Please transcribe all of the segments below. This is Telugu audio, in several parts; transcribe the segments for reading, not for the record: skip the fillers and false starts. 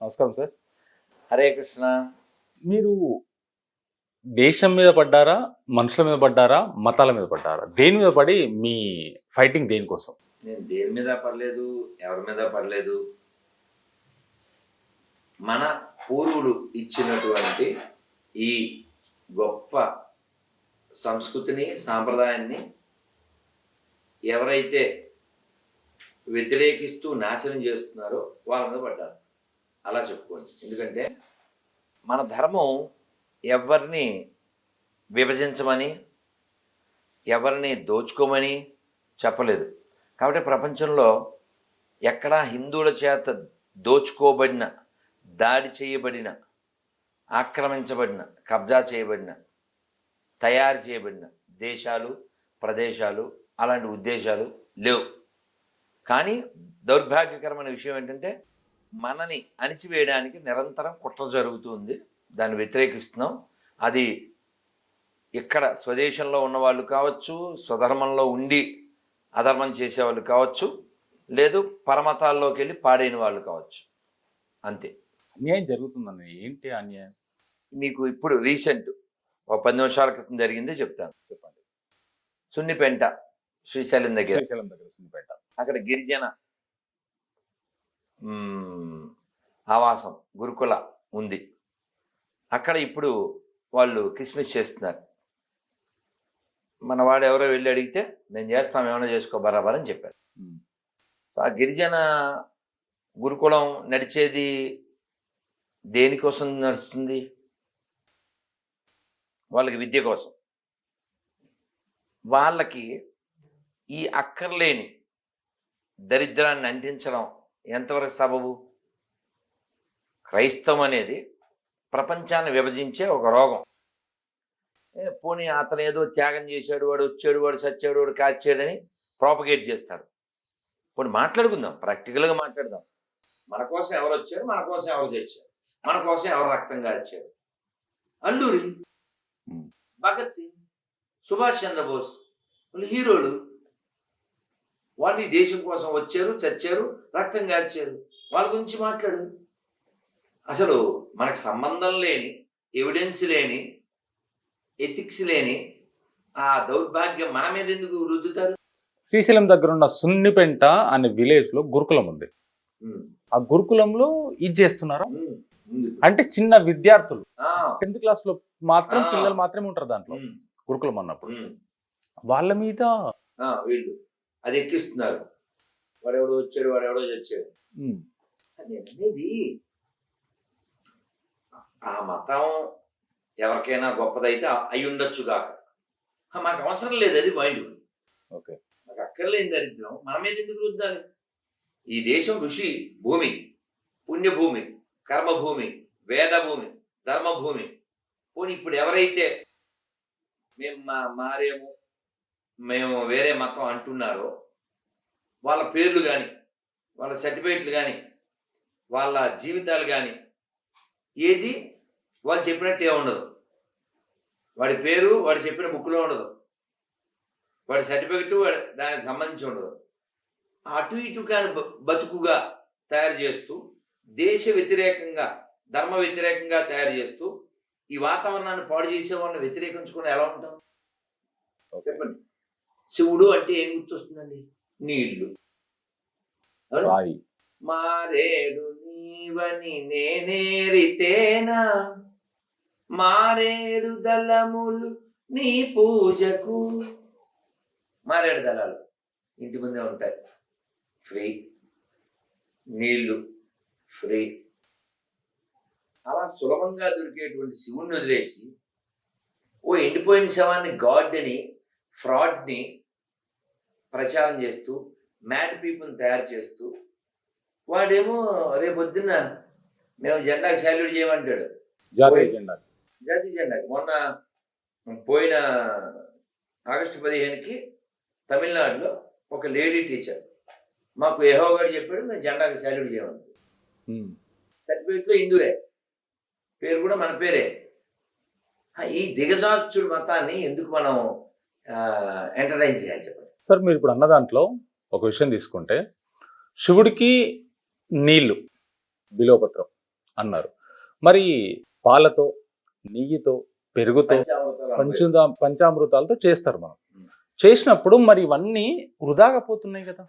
నమస్కారం సార్. హరే కృష్ణ. మీరు దేశం మీద పడ్డారా? మనుషుల మీద పడ్డారా? మతాల మీద పడ్డారా? దేని మీద పడి మీ ఫైటింగ్ దేనికోసం? నేను దేని మీద పడలేదు, ఎవరి మీద పడలేదు. మన పూర్వులు ఇచ్చినటువంటి ఈ గొప్ప సంస్కృతిని, సాంప్రదాయాన్ని ఎవరైతే వ్యతిరేకిస్తూ నాశనం చేస్తున్నారో వాళ్ళ మీద పడ్డారు. అలా చెప్పుకోండి. ఎందుకంటే మన ధర్మం ఎవరిని విభజించమని, ఎవరిని దోచుకోమని చెప్పలేదు. కాబట్టి ప్రపంచంలో ఎక్కడా హిందువుల చేత దోచుకోబడిన, దాడి చేయబడిన, ఆక్రమించబడిన, కబ్జా చేయబడిన, తయారు చేయబడిన దేశాలు, ప్రదేశాలు, అలాంటి ఉద్దేశాలు లేవు. కానీ దౌర్భాగ్యకరమైన విషయం ఏంటంటే మనని అణిచివేయడానికి నిరంతరం కుట్ర జరుగుతుంది. దాన్ని వ్యతిరేకిస్తున్నాం. అది ఇక్కడ స్వదేశంలో ఉన్నవాళ్ళు కావచ్చు, స్వధర్మంలో ఉండి అధర్మం చేసేవాళ్ళు కావచ్చు, లేదు పరమతాల్లోకి వెళ్ళి పాడైన వాళ్ళు కావచ్చు. అంతే. అన్యాయం జరుగుతుందని ఏంటి అన్యాయం? మీకు ఇప్పుడు రీసెంట్ ఒక 10 నిమిషాల క్రితం జరిగిందే చెప్తాను. చెప్పండి. సున్నిపెంట, శ్రీశైలం దగ్గర సున్నిపేట. అక్కడ గిరిజన ఆవాసం గురుకుల ఉంది. అక్కడ ఇప్పుడు వాళ్ళు కిస్మిస్ చేస్తున్నారు. మన వాడు ఎవరో వెళ్ళి అడిగితే మేము చేస్తాం, ఏమైనా చేసుకో బరాబర్ అని చెప్పారు. ఆ గిరిజన గురుకులం నడిచేది దేనికోసం నడుస్తుంది? వాళ్ళకి విద్య కోసం. వాళ్ళకి ఈ అక్కర్లేని దరిద్రాన్ని అంటించడం ఎంతవరకు సబబు? క్రైస్తవం అనేది ప్రపంచాన్ని విభజించే ఒక రోగం. పోనీ అతను ఏదో త్యాగం చేశాడు, వాడు వచ్చాడు, వాడు చచ్చాడు, వాడు కాచాడని ప్రాపగేట్ చేస్తారు. పోనీ మాట్లాడుకుందాం, ప్రాక్టికల్గా మాట్లాడదాం. మన కోసం ఎవరు వచ్చారు, మన కోసం ఎవరు చచ్చారు, మన కోసం ఎవరు రక్తం కాచారు? అల్లూరి, భగత్ సింగ్, సుభాష్ చంద్రబోస్, వాళ్ళు హీరోలు. వాళ్ళు ఈ దేశం కోసం వచ్చారు, చచ్చారు, రక్తం కాచారు. వాళ్ళ గురించి మాట్లాడు. అసలు మనకు సంబంధం లేని, ఎవిడెన్స్ లేని, ఎథిక్స్ లేని ఆ దౌర్భాగ్యం మన మీద ఎందుకు రుద్దుతారు? శ్రీశైలం దగ్గర ఉన్న సున్నిపెంట అనే విలేజ్ లో గురుకులం ఉంది. ఆ గురుకులంలో ఇది చేస్తున్నారా? అంటే చిన్న విద్యార్థులు 10th క్లాస్ లో మాత్రం పిల్లలు మాత్రమే ఉంటారు దాంట్లో, గురుకులం అన్నప్పుడు. వాళ్ళ మీద వీళ్ళు అది ఎక్కిస్తున్నారు. వాడెవడో వచ్చాడు, వాడెవడో చచ్చాడు అనేది. ఆ మతం ఎవరికైనా గొప్పదైతే అయి ఉండొచ్చు కాక, మాకు అవసరం లేదు. అది మైండ్. మాకు అక్కర్లేని దరిద్రం మన మీద ఎందుకు రుద్దాలి? ఈ దేశం ఋషి భూమి, పుణ్యభూమి, కర్మభూమి, వేదభూమి, ధర్మభూమి. పోనీ ఇప్పుడు ఎవరైతే మేము మారేము, మేము వేరే మతం అంటున్నారో వాళ్ళ పేర్లు కానీ, వాళ్ళ సర్టిఫికేట్లు కానీ, వాళ్ళ జీవితాలు కానీ ఏది వాళ్ళు చెప్పినట్టే ఉండదు. వాడి పేరు వాడు చెప్పిన బుక్లో ఉండదు, వాడి సర్టిఫికెట్ దానికి సంబంధించి ఉండదు. అటు ఇటు కానీ బతుకుగా తయారు చేస్తూ, దేశ వ్యతిరేకంగా, ధర్మ వ్యతిరేకంగా తయారు చేస్తూ ఈ వాతావరణాన్ని పాడు చేసే వాళ్ళని వ్యతిరేకించుకుని ఎలా ఉంటాం? చెప్పండి. శివుడు అంటే ఏం గుర్తొస్తుందండి? నీళ్లు. మారేడు నీవని నేనేరితేనా, మారేడు దళములు నీ పూజకు. మారేడు దళాలు ఇంటి ముందే ఉంటాయి, ఫ్రీ. నీళ్లు ఫ్రీ. అలా సులభంగా దొరికేటువంటి శివుణ్ణి వదిలేసి ఓ ఎండిపోయిన శవాన్ని గాడ్ అని, ఫ్రాడ్ని ప్రచారం చేస్తూ, మ్యాడ్ పీపుల్ని తయారు చేస్తూ, వాడేమో రేపొద్దున్న మేము జెండాకి సాల్యూట్ చేయమంటాడు. జాతీయ జెండాకి. మొన్న పోయిన ఆగస్టు 15కి తమిళనాడులో ఒక లేడీ టీచర్ మాకు యెహోవాడు చెప్పాడు, మేము జెండాకి సాల్యూట్ చేయమంటాడు. సర్టిఫికేట్లో హిందువే, పేరు కూడా మన పేరే. ఈ దిగజార్చుడు మతాన్ని ఎందుకు మనం ఎంటర్టైన్ చేయాలి చెప్పండి? సార్, మీరు ఇప్పుడు అన్న దాంట్లో ఒక విషయం తీసుకుంటే, శివుడికి నీళ్లు బిలోపత్రం, అన్నారు. మరి పాలతో, నెయ్యితో, పెరుగుతో, పంచామృతాలతో చేస్తారు మనం. చేసినప్పుడు మరి ఇవన్నీ వృధాగా పోతున్నాయి కదా,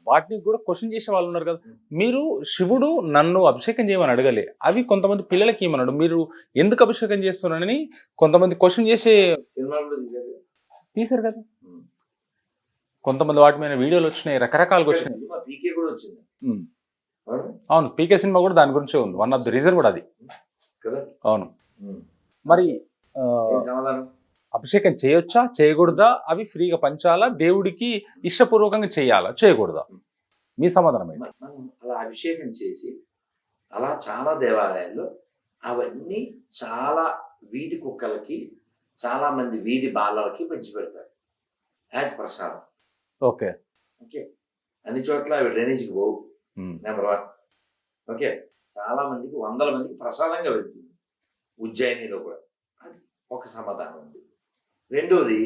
వాటిని కూడా క్వశ్చన్ చేసే వాళ్ళు ఉన్నారు కదా. మీరు శివుడు నన్ను అభిషేకం చేయమని అడగలే, అవి కొంతమంది పిల్లలకి ఏమన్నాడు, మీరు ఎందుకు అభిషేకం చేస్తున్నారని కొంతమంది క్వశ్చన్ చేసే తీశారు కదా. కొంతమంది వాటి మీద వీడియోలు వచ్చినాయి, రకరకాలుగా వచ్చినాయి. అవును, పీకే సినిమా కూడా దాని గురించే ఉంది. వన్ ఆఫ్ ది రీజన్ కూడా అది. అవును. మరి అభిషేకం చేయొచ్చా, చేయకూడదా, అవి ఫ్రీగా పంచాలా, దేవుడికి ఇష్టపూర్వకంగా చేయాలా, చేయకూడదా? మీ సమాధానం ఏంటి? మనం అలా అభిషేకం చేసి అలా చాలా దేవాలయాల్లో అవన్నీ చాలా వీధి కుక్కలకి, చాలా మంది వీధి బాలలకి పంచి పెడతారు యాజ్ ప్రసాదం. ఓకే ఓకే, అన్ని చోట్ల అవి డ్రైనేజ్కి పోవు. నెంబర్ 1. ఓకే, చాలా మందికి, వందల మందికి ప్రసాదంగా వెళ్తుంది. ఉజ్జయినిలో కూడా అది ఒక సమాధానం ఉంది. రెండోది,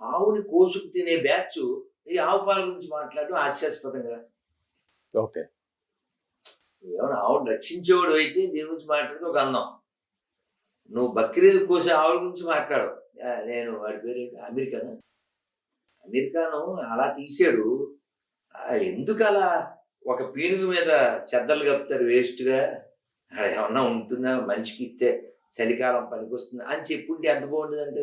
ఆవుని కోసుకు తినే బ్యాచ్ ఈ ఆవు పాల గురించి మాట్లాడడం హాస్యాస్పదం కదా. ఓకే, ఏమన్నా ఆవుని రక్షించేవాడు అయితే దీని గురించి మాట్లాడితే ఒక అందం. నువ్వు బక్రీద్ కోసే ఆవుల గురించి మాట్లాడు. నేను వాడి పేరు అమెరికాను అలా తీసాడు. ఎందుకు అలా ఒక పీనుగు మీద చెద్దలు కప్పుతారు వేస్ట్గా, అక్కడ ఏమన్నా ఉంటుందా, మనిషికి ఇస్తే చలికాలం పనికి వస్తుంది అని చెప్పుంటే ఎంత బాగుంటుంది అంటే.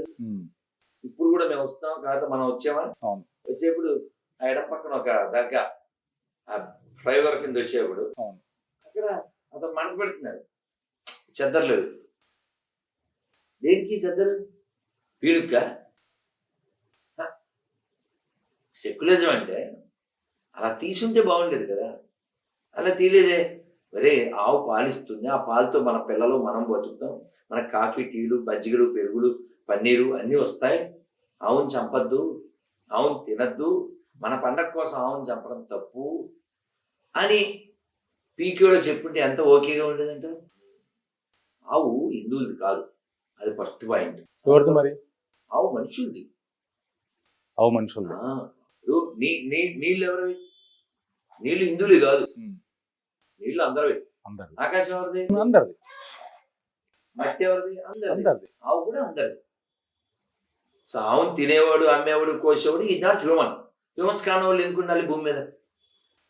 ఇప్పుడు కూడా మేము వస్తాం కాదు, మనం వచ్చామా, వచ్చేప్పుడు ఆ ఎడం పక్కన ఒక దగ్గర ఆ ఫ్లైఓవర్ కింద వచ్చేప్పుడు అక్కడ అతను మనకు పెడుతున్నాడు చెద్దర్లు. దేనికి చెద్దరు? పీడుక. సెక్యులరిజం అంటే అలా తీసుంటే బాగుండేది కదా, అలా తీలేదే. మరే ఆవు పాలిస్తుంది, ఆ పాలతో మన పిల్లలు మనం బతుకుతాం, మన కాఫీ, టీలు, మజ్జిగలు, పెరుగులు, పన్నీరు అన్నీ వస్తాయి. ఆవును చంపద్దు, ఆవును తినద్దు, మన పండగ కోసం ఆవును చంపడం తప్పు అని పీకేలో చెప్పుంటే ఎంత ఓకేగా ఉండేదంట. ఆవు హిందువులది కాదు, అది ఫస్ట్ పాయింట్. ఎవరిది మరి? ఆవు మనుషులది. ఆవు మనుషులది. నీళ్ళు ఎవరివి? నీళ్ళు హిందువులు కాదు, నీళ్ళు అందరివి. ఆకాశం ఎవరిది? అందరిది. మట్టి ఎవరిది? అందరిది. ఆవు కూడా అందరిది. సో ఆవును తినేవాడు, అమ్మేవాడు, కోసేవాడు ఈ నాట్ హ్యూమన్. హ్యూమన్స్ కాని వాళ్ళు ఎందుకు ఉండాలి భూమి మీద?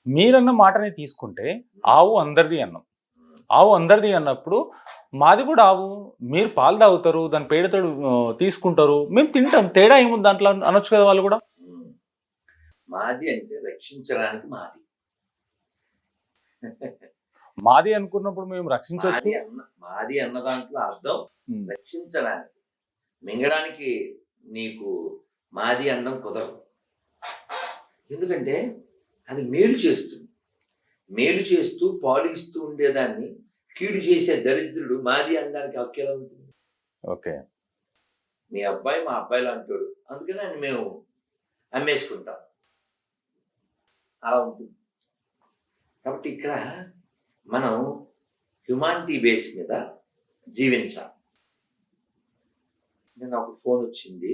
మీరన్న మాటని తీసుకుంటే ఆవు అందరిది అన్నాం. ఆవు అందరిది అన్నప్పుడు మాది కూడా ఆవు. మీరు పాలు తాగుతారు, దాని పేడతో తీసుకుంటారు, మేము తింటాం. తేడా ఏముంది దాంట్లో అనొచ్చు కదా వాళ్ళు కూడా. మాది అంటే రక్షించడానికి మాది. మాది అనుకున్నప్పుడు మేము రక్షించవచ్చు. మాది అన్న దాంట్లో అర్థం రక్షించడానికి. మింగడానికి నీకు మాది అనడం కుదరదు. ఎందుకంటే అది మేలు చేస్తుంది. మేలు చేస్తూ పాలిస్తూ ఉండేదాన్ని కీడు చేసే దరిద్రుడు మాది అనడానికి హక్కు ఎలా ఉంటుంది? ఓకే, మీ అబ్బాయి మా అబ్బాయిలా అంటాడు, అందుకని ఆయన మేము అమ్మేసుకుంటాం, అలా ఉంటుంది. కాబట్టి ఇక్కడ మనం హ్యుమానిటీ బేస్ మీద జీవించాలి. నేను ఒక ఫోన్ వచ్చింది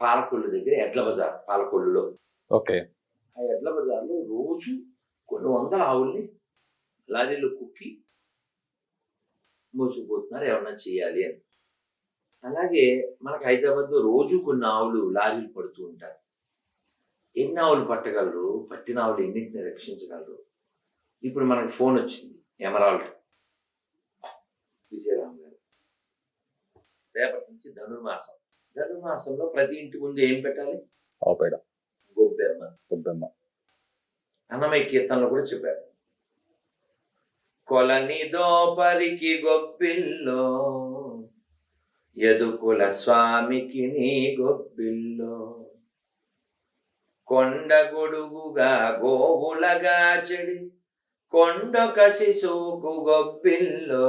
పాలకొల్లు దగ్గర, ఎడ్ల బజార్ పాలకొల్లులో. ఓకే, ఆ ఎడ్ల బజార్లో రోజు కొన్ని వందల ఆవుల్ని లారీలో కుక్కి మోసుకుపోతున్నారు, ఏమన్నా చేయాలి అని. అలాగే మనకు హైదరాబాద్లో రోజు కొన్ని ఆవులు లారీలు పడుతూ ఉంటారు. ఎన్ని ఆవులు పట్టగలరు, పట్టిన ఆవులు ఎన్నింటిని రక్షించగలరు? ఇప్పుడు మనకి ఫోన్ వచ్చింది, ఎమరాల్డ్ విజయరామ్ గారు, రేపటి నుంచి ధనుర్మాసం. ధనుర్మాసంలో ప్రతి ఇంటి ముందు ఏం పెట్టాలి? ఆవుపేడ, గొబ్బెమ్మ. అన్నమయ్య కీర్తనలో కూడా చెప్పారు, కొలని దోపరికి గొబ్బిల్లో, యదుకుల స్వామికి నీ గొబ్బిల్లో, కొండ గొడుగుగా గోవులగా చెడి కొండొక శిశువుకు గొబ్బిల్లో,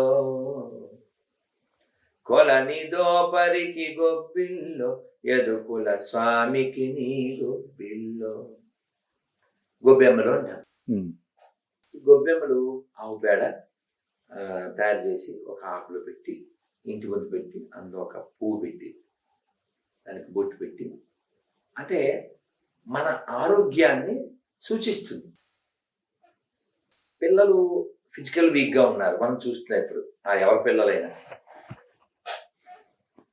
కొలని దోపరికి గొబ్బిల్లో, యదుకుల స్వామికి నీ గొబ్బిల్లో. గొబ్బెమ్మలు అంటారు. గొబ్బెమ్మలు ఆవు పేడ తయారు చేసి ఒక ఆకులో పెట్టి ఇంటి ముందు పెట్టి అందులో ఒక పువ్వు పెట్టి దానికి బొట్టు పెట్టి, అంటే మన ఆరోగ్యాన్ని సూచిస్తుంది. పిల్లలు ఫిజికల్ వీక్ గా ఉన్నారు. మనం చూస్తున్నాం ఇప్పుడు ఎవరి పిల్లలైనా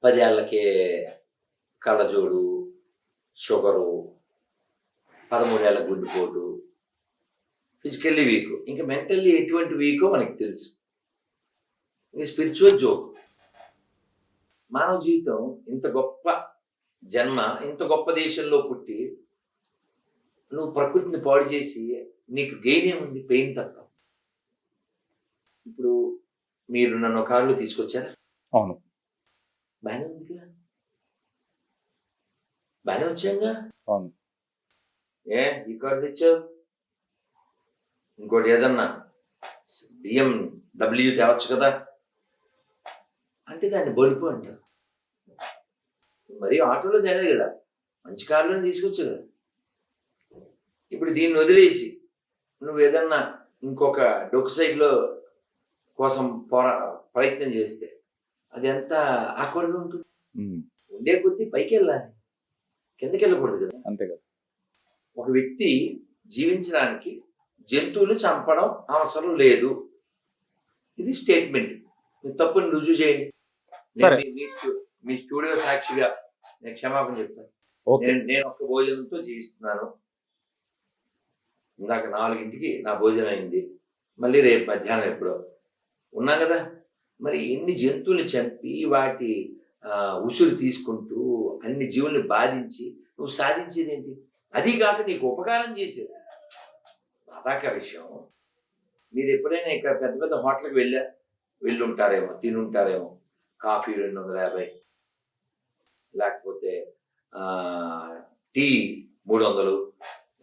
10 ఏళ్ళకే కళ్ళజోడు, షుగరు, 13 ఏళ్ళ గుండెపోటు, ఫిజికల్లీ వీక్. ఇంకా మెంటల్లీ ఎటువంటి వీకో మనకి తెలుసు. ఇంకా స్పిరిచువల్ జోక్. మానవ జీవితం ఇంత గొప్ప జన్మ, ఇంత గొప్ప దేశంలో పుట్టి నువ్వు ప్రకృతిని పాడు చేసి నీకు గెయిన్ ఏముంది? పెయిన్ తప్ప. ఇప్పుడు మీరు నన్ను కారులో తీసుకొచ్చారా? అవును. బాగానే ఉందిగా, బాగానే వచ్చాంగా. అవును. ఈ కారు తెచ్చావు, ఇంకోటి ఏదన్నా BMW తేవచ్చు కదా అంటే దాన్ని బలుపు అంటారు. మరి ఆటోలో తేలేదు కదా, మంచి కారులో తీసుకొచ్చు కదా. ఇప్పుడు దీన్ని వదిలేసి నువ్వు ఏదన్నా ఇంకొక డొక్కు సైడ్లో కోసం ప్రయత్నం చేస్తే అది ఎంత ఆక్వర్డ్గా ఉంటుంది. ఉండే కొద్దీ పైకి వెళ్ళాలి, కిందకి వెళ్ళకూడదు కదా. అంతే కదా. ఒక వ్యక్తి జీవించడానికి జంతువులు చంపడం అవసరం లేదు. ఇది స్టేట్మెంట్. మీ తప్పుని రుజువు చేయండి. మీ స్టూడియో సాక్షిగా నేను క్షమాపణ చెప్తాను. నేను ఒక్క భోజనంతో జీవిస్తున్నాను. ఇందాక 4ంటికి నా భోజనం అయింది, మళ్ళీ రేపు మధ్యాహ్నం ఎప్పుడో ఉన్నా కదా. మరి ఎన్ని జంతువులు చంపి వాటి ఉసురు తీసుకుంటూ అన్ని జీవుల్ని బాధించి నువ్వు సాధించేది ఏంటి? అది కాక నీకు ఉపకారం చేసేది బాధాకర విషయం. మీరు ఎప్పుడైనా ఇక్కడ పెద్ద పెద్ద హోటల్కి వెళ్ళి ఉంటారేమో, తినుంటారేమో. కాఫీ 250, లేకపోతే టీ 300,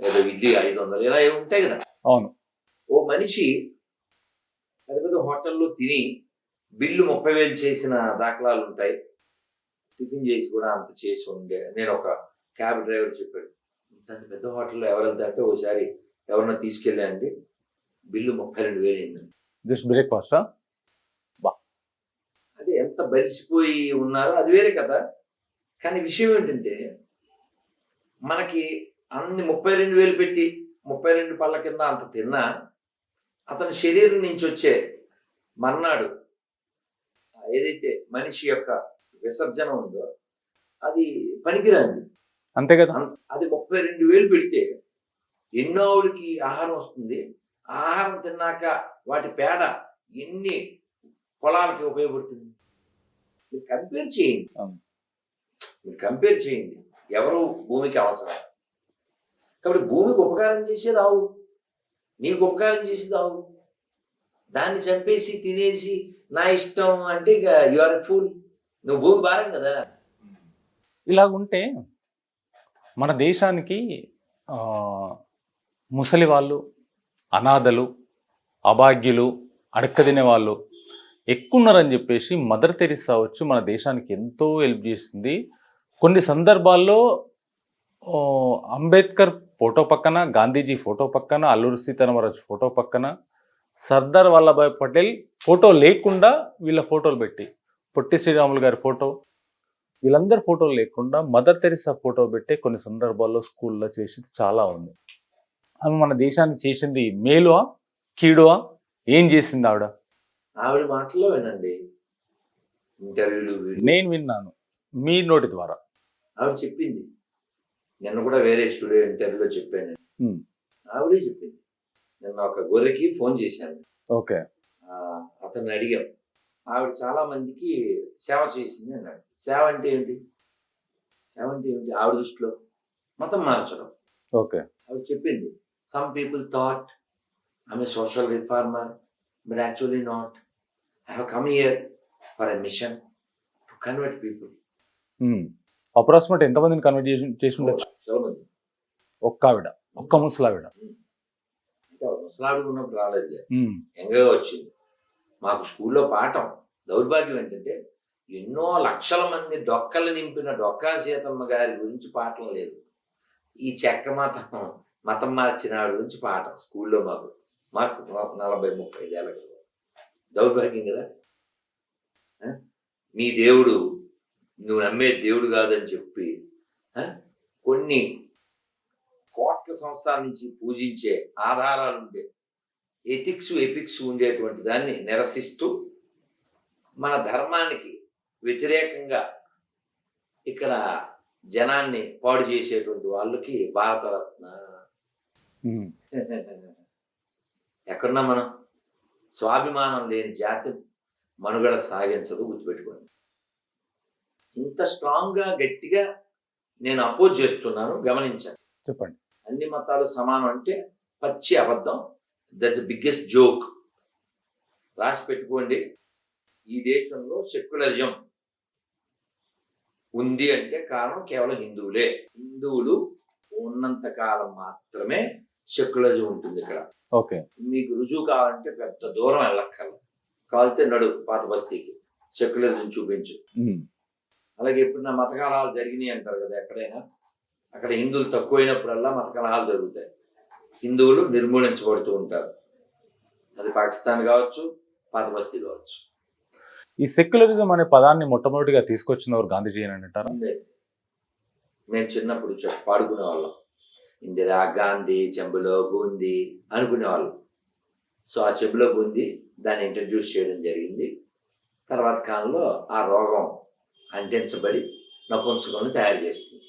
ఏదో ఇడ్లీ 500, ఇలా ఏమి ఉంటాయి కదా. అవును. ఓ మనిషి పెద్ద పెద్ద హోటల్లో తిని బిల్లు 30,000 చేసిన దాఖలాలు ఉంటాయి. టిఫిన్ చేసి కూడా అంత చేసి ఉండే. నేను ఒక క్యాబ్ డ్రైవర్ చెప్పాడు, ఇంత పెద్ద హోటల్లో ఎవరు వెళ్తారంటే ఒకసారి ఎవరన్నా తీసుకెళ్ళండి, బిల్లు 32,000 అయిందండి. జస్ట్ బ్రేక్ఫాస్టా? అదే ఎంత బలిసిపోయి ఉన్నారో అది వేరే కదా. కానీ విషయం ఏంటంటే మనకి అన్ని 32,000 పెట్టి 32 పళ్ళ కింద అంత తిన్నా అతని శరీరం నుంచి వచ్చే మర్నాడు ఏదైతే మనిషి యొక్క విసర్జన ఉందో అది పనికిరాంది. అంతే కదా. అది 32,000 పెడితే ఎన్నో ఆవులకి ఆహారం వస్తుంది. ఆహారం తిన్నాక వాటి పేడ ఎన్ని పొలాలకి ఉపయోగపడుతుంది. మీరు కంపేర్ చేయండి. ఎవరు భూమికి అవసరం. కాబట్టి భూమికి ఉపకారం చేసేది ఆవు, నీకు ఉపకారం చేసేది ఆవు. దాన్ని చంపేసి తినేసి నా ఇష్టం అంటే ఇక యు ఆర్ ఎ ఫూల్. నువ్వు భూమి భారం కదా. ఇలాగుంటే మన దేశానికి ముసలి వాళ్ళు, అనాథలు, అభాగ్యులు, అడక్కదినే వాళ్ళు ఎక్కువ ఉన్నారని చెప్పేసి మదర్ తెరిసా వచ్చి మన దేశానికి ఎంతో హెల్ప్ చేసింది. కొన్ని సందర్భాల్లో అంబేద్కర్ ఫోటో పక్కన, గాంధీజీ ఫోటో పక్కన, అల్లూరి సీతారామరాజు ఫోటో పక్కన, సర్దార్ వల్లభాయ్ పటేల్ ఫోటో లేకుండా వీళ్ళ ఫోటోలు పెట్టి, పొట్టి శ్రీరాములు గారి ఫోటో, వీళ్ళందరి ఫోటోలు లేకుండా మదర్ తెరిసా ఫోటో పెట్టే కొన్ని సందర్భాల్లో స్కూల్లో చేసింది చాలా ఉంది. ఆమె మన దేశానికి చేసింది మేలువా కీడువా? ఏం చేసింది ఆవిడ? ఆవిడ మాటల్లో వినండి, ఇంటర్వ్యూలు నేను విన్నాను మీ నోటి ద్వారా. ఆవిడ చెప్పింది. నిన్న కూడా వేరే స్టూడియో ఇంటర్వ్యూలో చెప్పాను. ఆవిడే చెప్పింది. నిన్న ఒక గొర్రెకి ఫోన్ చేశాను. ఓకే. అతన్ని అడిగాం. ఆవిడ చాలా మందికి సేవ చేసింది అన్నాడు. సేవ అంటే ఏంటి? ఆవిడ దృష్టిలో మతం మార్చడం. ఓకే. ఆవిడ చెప్పింది, some people thought I'm a social reformer, but actually not. I have come here for a mission to convert people. Approximate ఎంతమందిని కన్వర్ట్ చేసి ఉండొచ్చు? చాలా మంది. ఒక్క ఆవిడ, ఒక్క ముసలావిడ. అంటే ముసలావిడ ఉన్నప్పుడు రాలేదు, ఎంగగా వచ్చింది. మాకు స్కూల్లో పాఠం. దౌర్భాగ్యం ఏంటంటే ఎన్నో లక్షల మంది డొక్కలు నింపిన డొక్కా సీతమ్మ గారి గురించి పాఠం లేదు. ఈ చెక్క మతం మార్చిన ఆవిడ గురించి పాఠం స్కూల్లో మాకు 40-35 ఏళ్ళ కదా. దౌర్భాగ్యం కదా. మీ దేవుడు నువ్వు నమ్మే దేవుడు కాదని చెప్పి కొన్ని కోట్ల సంవత్సరాల నుంచి పూజించే ఆధారాలుంటే ఎపిక్స్ ఉండేటువంటి దాన్ని నిరసిస్తూ మన ధర్మానికి వ్యతిరేకంగా ఇక్కడ జనాన్ని పాడు చేసేటువంటి వాళ్ళకి భారతరత్న. ఎక్కడున్నా మనం స్వాభిమానం లేని జాతి మనుగడ సాగించదు, గుర్తుపెట్టుకోండి. ఇంత స్ట్రాంగ్గా గట్టిగా నేను అపోజ్ చేస్తున్నాను, గమనించాను. చెప్పండి. అన్ని మతాలు సమానం అంటే పచ్చి అబద్ధం. That the biggest joke. రాసి పెట్టుకోండి. ఈ దేశంలో సెక్యులరిజం ఉంది అంటే కారణం కేవలం హిందువులే. హిందువులు ఉన్నంత కాలం మాత్రమే సెక్యులరిజం ఉంటుంది ఇక్కడ. ఓకే. మీకు రుజువు కావాలంటే పెద్ద దూరం వెళ్ళక్కర్లేదు, కావాలంటే నడు పాత బస్తీకి, సెక్యులరిజం చూపించు. అలాగే ఇప్పుడు నా మత కలహాలు జరిగినాయి అంటారు కదా ఎక్కడైనా, అక్కడ హిందువులు తక్కువైనప్పుడల్లా మత కలహాలు జరుగుతాయి, హిందువులు నిర్మూలించబడుతూ ఉంటారు. అది పాకిస్తాన్ కావచ్చు, పాత బస్తీ కావచ్చు. ఈ సెక్యులరిజం అనే పదాన్ని మొట్టమొదటిగా తీసుకొచ్చినవారు గాంధీజీ అని అంటారా? మేము చిన్నప్పుడు పాడుకునే వాళ్ళం, ఇందిరా గాంధీ చెంబులో బూంది అనుకునేవాళ్ళం. సో ఆ చెంబులో బూంది దాన్ని ఇంట్రడ్యూస్ చేయడం జరిగింది. తర్వాత కాలంలో ఆ రోగం అంటించబడి నపుంసకులను తయారు చేస్తుంది.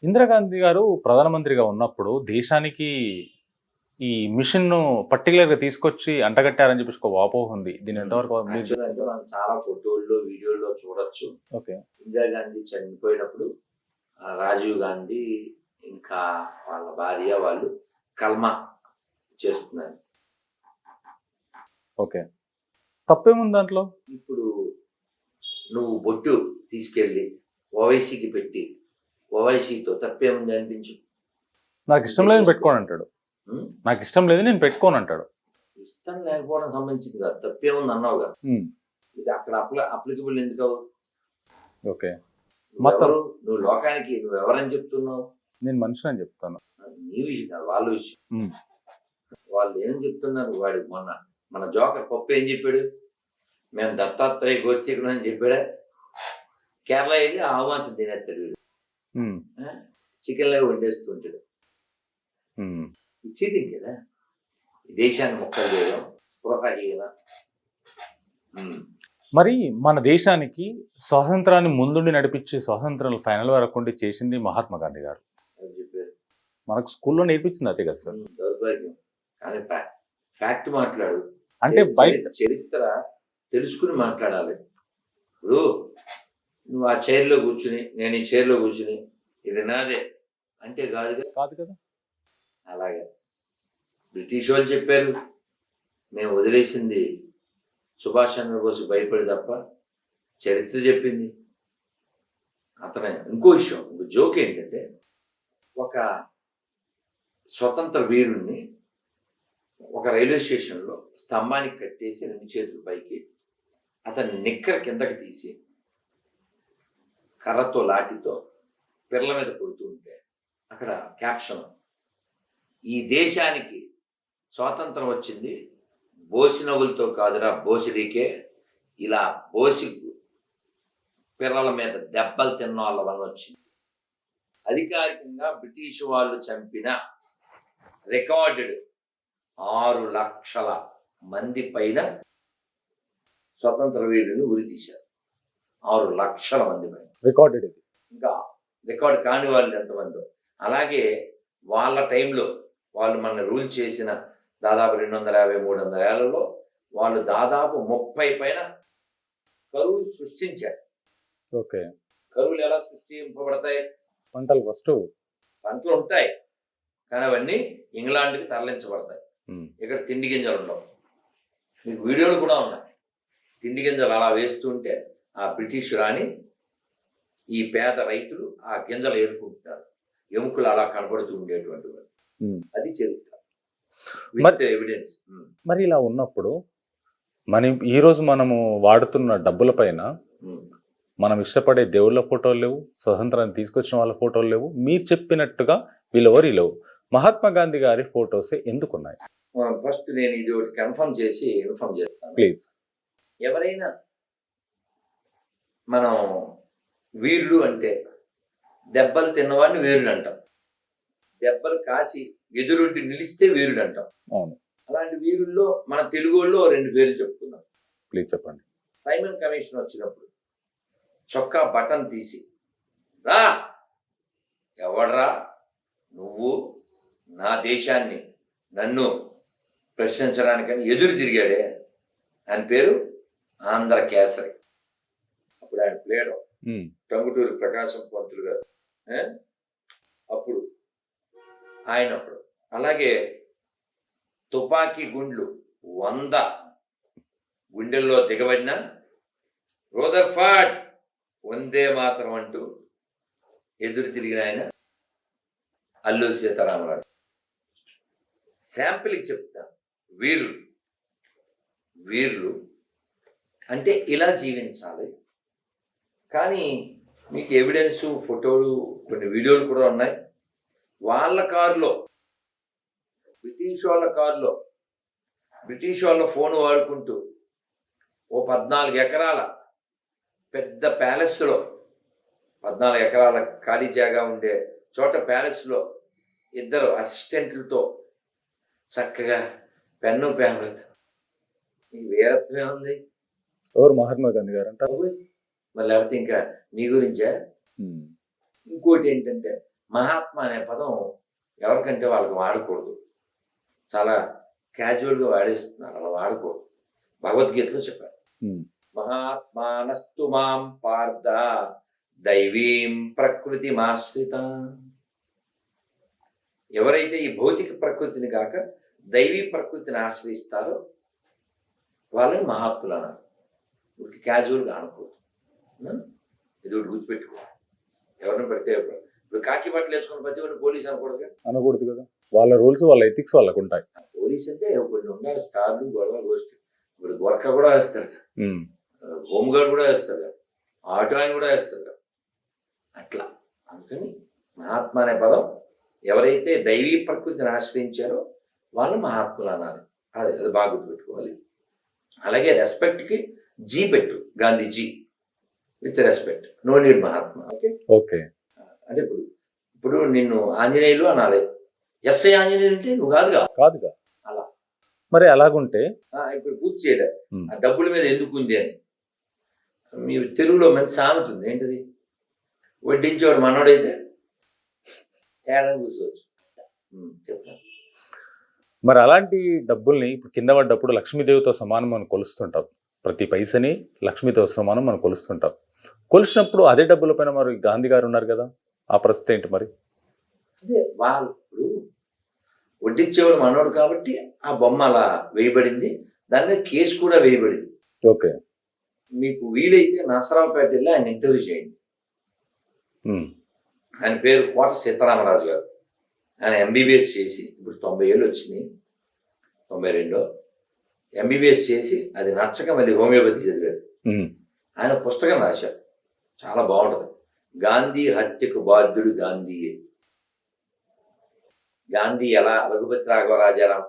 ఇందిరాగాంధీ గారు ప్రధానమంత్రిగా ఉన్నప్పుడు దేశానికి ఈ మిషన్ ను పర్టికులర్ గా తీసుకొచ్చి అంటగట్టారని చెప్పేసి ఒక వాపోహ ఉంది. దీని ఎంతవరకు మనం చాలా ఫోటోల్లో వీడియోల్లో చూడొచ్చు. ఓకే. ఇందిరాగాంధీ చనిపోయినప్పుడు రాజీవ్ గాంధీ ఇంకా వాళ్ళ భార్య వాళ్ళు కల్మా చేస్తున్నారు. ఓకే. తప్పేముంది దాంట్లో? ఇప్పుడు నువ్వు బొట్టు తీసుకెళ్ళి ఓవైసీకి పెట్టి ఓవైసీతో తప్పేముంది అనిపించు. నాకు ఇష్టం లేదని పెట్టుకోని అంటాడు. నాకు ఇష్టం లేదు నేను పెట్టుకోను అంటాడు. ఇష్టం లేకపోవడం సంబంధించింది కాదు, తప్పేముంది అన్నావు కదా, ఇది అక్కడ అప్లికబుల్ ఎందుకు? ఓకే. నువ్వు లోకానికి నువ్వు ఎవరని చెప్తున్నావు? నేను మనిషిని అని చెప్తాను. నీ విషయం కాదు, వాళ్ళ విషయం. వాళ్ళు ఏం చెప్తున్నారు? వాడు మన జోకర్ పప్పు ఏం చెప్పాడు? మేము దత్తాత్రేయ గోత్రికుడు అని చెప్పాడా? కేరళ వెళ్ళి ఆవాసం తినేస్తాడు వీడు, చికెన్ లాగా వండేస్తుంటాడు. చీటింగ్ కదా, దేశాన్ని మొక్కలు చేయడం స్పృహహీన. మరి మన దేశానికి స్వాతంత్రాన్ని ముందుండి నడిపించి స్వాతంత్రం ఫైనల్ వరకు ఉండి చేసింది మహాత్మా గాంధీ గారు. చెప్పారు మనకు స్కూల్లో నేర్పించింది అదే కదా సార్. దౌర్భాగ్యం. కానీ ఫ్యాక్ట్ మాట్లాడు, అంటే బయట చరిత్ర తెలుసుకుని మాట్లాడాలి. ఇప్పుడు నువ్వు ఆ చైర్లో కూర్చుని నేను ఈ చైర్లో కూర్చుని ఇది నాదే అంటే కాదు కదా. అలాగే బ్రిటిష్ వాళ్ళు చెప్పారు, మేము వదిలేసింది సుభాష్ చంద్రబోస్ భయపడి తప్ప చరిత్ర చెప్పింది అతనే. ఇంకో విషయం, ఇంకో జోక్ ఏంటంటే, ఒక స్వతంత్ర వీరుణ్ణి ఒక రైల్వే స్టేషన్లో స్తంభానికి కట్టేసి 2 చేతుల పైకి అతని నిక్కర కిందకి తీసి కర్రతో లాఠీతో పిర్ల మీద కొడుతూ ఉంటే అక్కడ క్యాప్షన్, ఈ దేశానికి స్వాతంత్రం వచ్చింది బోసి నవ్వులతో కాదురా బోసిరీకే, ఇలా బోసి పిర్రల మీద దెబ్బలు తిన్న వాళ్ళ వల్ల వచ్చింది. అధికారికంగా బ్రిటిష్ వాళ్ళు చంపిన రికార్డెడ్ 6 లక్షల మంది పైన స్వతంత్ర వీరులను ఉరి తీశారు. 6 లక్షల మంది పైన రికార్డెడ్. ఇది ఇంకా రికార్డ్ కాని వాళ్ళు ఎంతమందో. అలాగే వాళ్ళ టైంలో వాళ్ళు మన రూల్ చేసిన దాదాపు 250-300 ఏళ్లలో వాళ్ళు దాదాపు 30 పైన కరువులు సృష్టించారు. ఓకే. కరువులు ఎలా సృష్టింపబడతాయి? పంటలు ఉంటాయి కానీ అవన్నీ ఇంగ్లాండ్కి తరలించబడతాయి. ఇక్కడ తిండి గింజలు ఉండవు. మీకు వీడియోలు కూడా ఉన్నాయి. తిండి గింజలు అలా వేస్తుంటే ఆ బ్రిటిష్ రాణి ఈ పేద రైతులు ఆ గింజలు ఏరుకుంటున్నారు, ఎముకలు అలా కనబడుతూ ఉండేటువంటి వాడు. అది చరిత్ర విత్ ఎవిడెన్స్. మరి ఇలా ఉన్నప్పుడు ఈరోజు మనము వాడుతున్న డబ్బుల పైన మనం ఇష్టపడే దేవుళ్ళ ఫోటోలు లేవు, స్వతంత్రాన్ని తీసుకొచ్చిన వాళ్ళ ఫోటోలు లేవు. మీరు చెప్పినట్టుగా వీళ్ళెవరు లేవు. మహాత్మా గాంధీ గారి ఫోటోస్ ఎందుకున్నాయి? ఫస్ట్ నేను ఇది ఒకటి కన్ఫర్మ్ చేసి ఇన్ఫార్మ్ చేస్తాను ప్లీజ్. ఎవరైనా మనం వీరుడు అంటే దెబ్బలు తిన్నవాడిని వీరుడు అంటాం. దెబ్బలు కాసి ఎదురొడ్డి నిలిస్తే వీరుడు అంటాం. అవును. అలాంటి వీరుల్లో మన తెలుగు వాళ్ళు 2 పేర్లు చెప్పుకుందాం. ప్లీజ్ చెప్పండి. సైమన్ కమిషన్ వచ్చినప్పుడు చొక్కా బటన్ తీసి రా, ఎవడ్రా నువ్వు నా దేశాన్ని నన్ను ప్రశ్నించడానికని ఎదురు తిరిగాడే, ఆయన పేరు ఆంధ్ర కేసరి. అప్పుడు ఆయన ప్లేయర్ టంగుటూరి ప్రకాశం పంతులు గారు. అప్పుడు ఆయనప్పుడు అలాగే తుపాకీ గుండ్లు 100 గుండెల్లో దిగబడిన రూదర్ఫర్డ్ వందే మాత్రం అంటూ ఎదురు తిరిగిన ఆయన అల్లూరి సీతారామరాజు. శాంపిల్కి చెప్తాను, వీరులు అంటే ఇలా జీవించాలి. కానీ మీకు ఎవిడెన్స్, ఫోటోలు, కొన్ని వీడియోలు కూడా ఉన్నాయి. వాళ్ళ కారులో, బ్రిటిష్ వాళ్ళ ఫోన్ వాడుకుంటూ ఓ 14 ఎకరాల పెద్ద ప్యాలెస్లో, 14 ఎకరాల ఖాళీ జాగా ఉండే చోట ప్యాలెస్లో 2 అసిస్టెంట్లతో చక్కగా పెన్ను పేపర్. ఈ వీరత్వమే ఉంది. ఎవరు? మహాత్మా గాంధీ గారు అంటారు. మరి లేకపోతే ఇంకా మీ గురించా? ఇంకోటి ఏంటంటే, మహాత్మా అనే పదం ఎవరికంటే వాళ్ళకి వాడకూడదు. చాలా క్యాజువల్గా వాడేస్తున్నారు, అలా వాడకూడదు. భగవద్గీతలో చెప్పారు, మహాత్మానస్తు మాం పార్థ దైవీం ప్రకృతి మాశ్రిత. ఎవరైతే ఈ భౌతిక ప్రకృతిని కాక దైవీ ప్రకృతిని ఆశ్రయిస్తారో వాళ్ళని మహాత్ములు అన్నారు. వీటికి క్యాజువల్గా అనకూడదు. ఇది ఒకటి గుర్తుపెట్టుకో. ఎవరిని పెడితే ఇప్పుడు కాకి బట్టలు వేసుకుని ప్రతి ఒక్కరిని పోలీస్ అనకూడదు కదా. వాళ్ళ రూల్స్, వాళ్ళ ఎథిక్స్ వాళ్ళకు ఉంటాయి. పోలీస్ అంటే కొన్ని ఉండాలి, స్టార్లు, గొడవ, గోష్ఠి. ఇప్పుడు గొరక కూడా వేస్తారు, హోంగార్డ్ కూడా వేస్తారు, ఆటో ఆయన కూడా వేస్తారు. అట్లా అందుకని మహాత్మా అనే పదం ఎవరైతే దైవీ ప్రకృతిని ఆశ్రయించారో వాళ్ళు మహాత్ములు అనాలి. అది బాగా గుర్తుపెట్టుకోవాలి. అలాగే రెస్పెక్ట్కి జీ పెట్టు, Gandhiji with respect, no need Mahatma. Okay. అంటే ఇప్పుడు నిన్ను ఆంజనేయులు అనాలి, ఎస్ఐ ఆంజనేయులు అంటే నువ్వు కాదుగా. అలా మరి అలాగుంటే ఇప్పుడు పూర్తి చేయడం ఆ డబ్బుల మీద ఎందుకు ఉంది అని. మీ తెలుగులో మంచి సామెత ఉంది, ఏంటిది? వడ్డించేవాడు మనోడైతే ఏడాది కూర్చోవచ్చు. చెప్తాను. మరి అలాంటి డబ్బుల్ని ఇప్పుడు కింద పడ్డప్పుడు లక్ష్మీదేవితో సమానం మనం కొలుస్తుంటాం. ప్రతి పైసని లక్ష్మీతో సమానం మనం కొలుస్తుంటాం. కొలిసినప్పుడు అదే డబ్బుల పైన మరి గాంధీ గారు ఉన్నారు కదా, ఆ పరిస్థితి ఏంటి మరి? అదే వాళ్ళు ఇప్పుడు వడ్డించేవాడు మనోడు కాబట్టి ఆ బొమ్మ అలా వేయబడింది, దాని మీద కేసు కూడా వేయబడింది. ఓకే. మీకు వీలైతే నరసరావుపేట వెళ్ళి ఆయన ఇంటర్వ్యూ చేయండి. ఆయన పేరు కోట సీతారామరాజు గారు. ఆయన ఎంబీబీఎస్ చేసి ఇప్పుడు 90 ఏళ్ళు వచ్చినాయి, 92 ఎంబీబీఎస్ చేసి అది నచ్చక మళ్ళీ హోమియోపతి చదివారు. ఆయన పుస్తకం రాశారు, చాలా బాగుంటుంది. గాంధీ హత్యకు బాధ్యుడు గాంధీయే. గాంధీ ఎలా రఘుపతి రాఘవరాజారాం,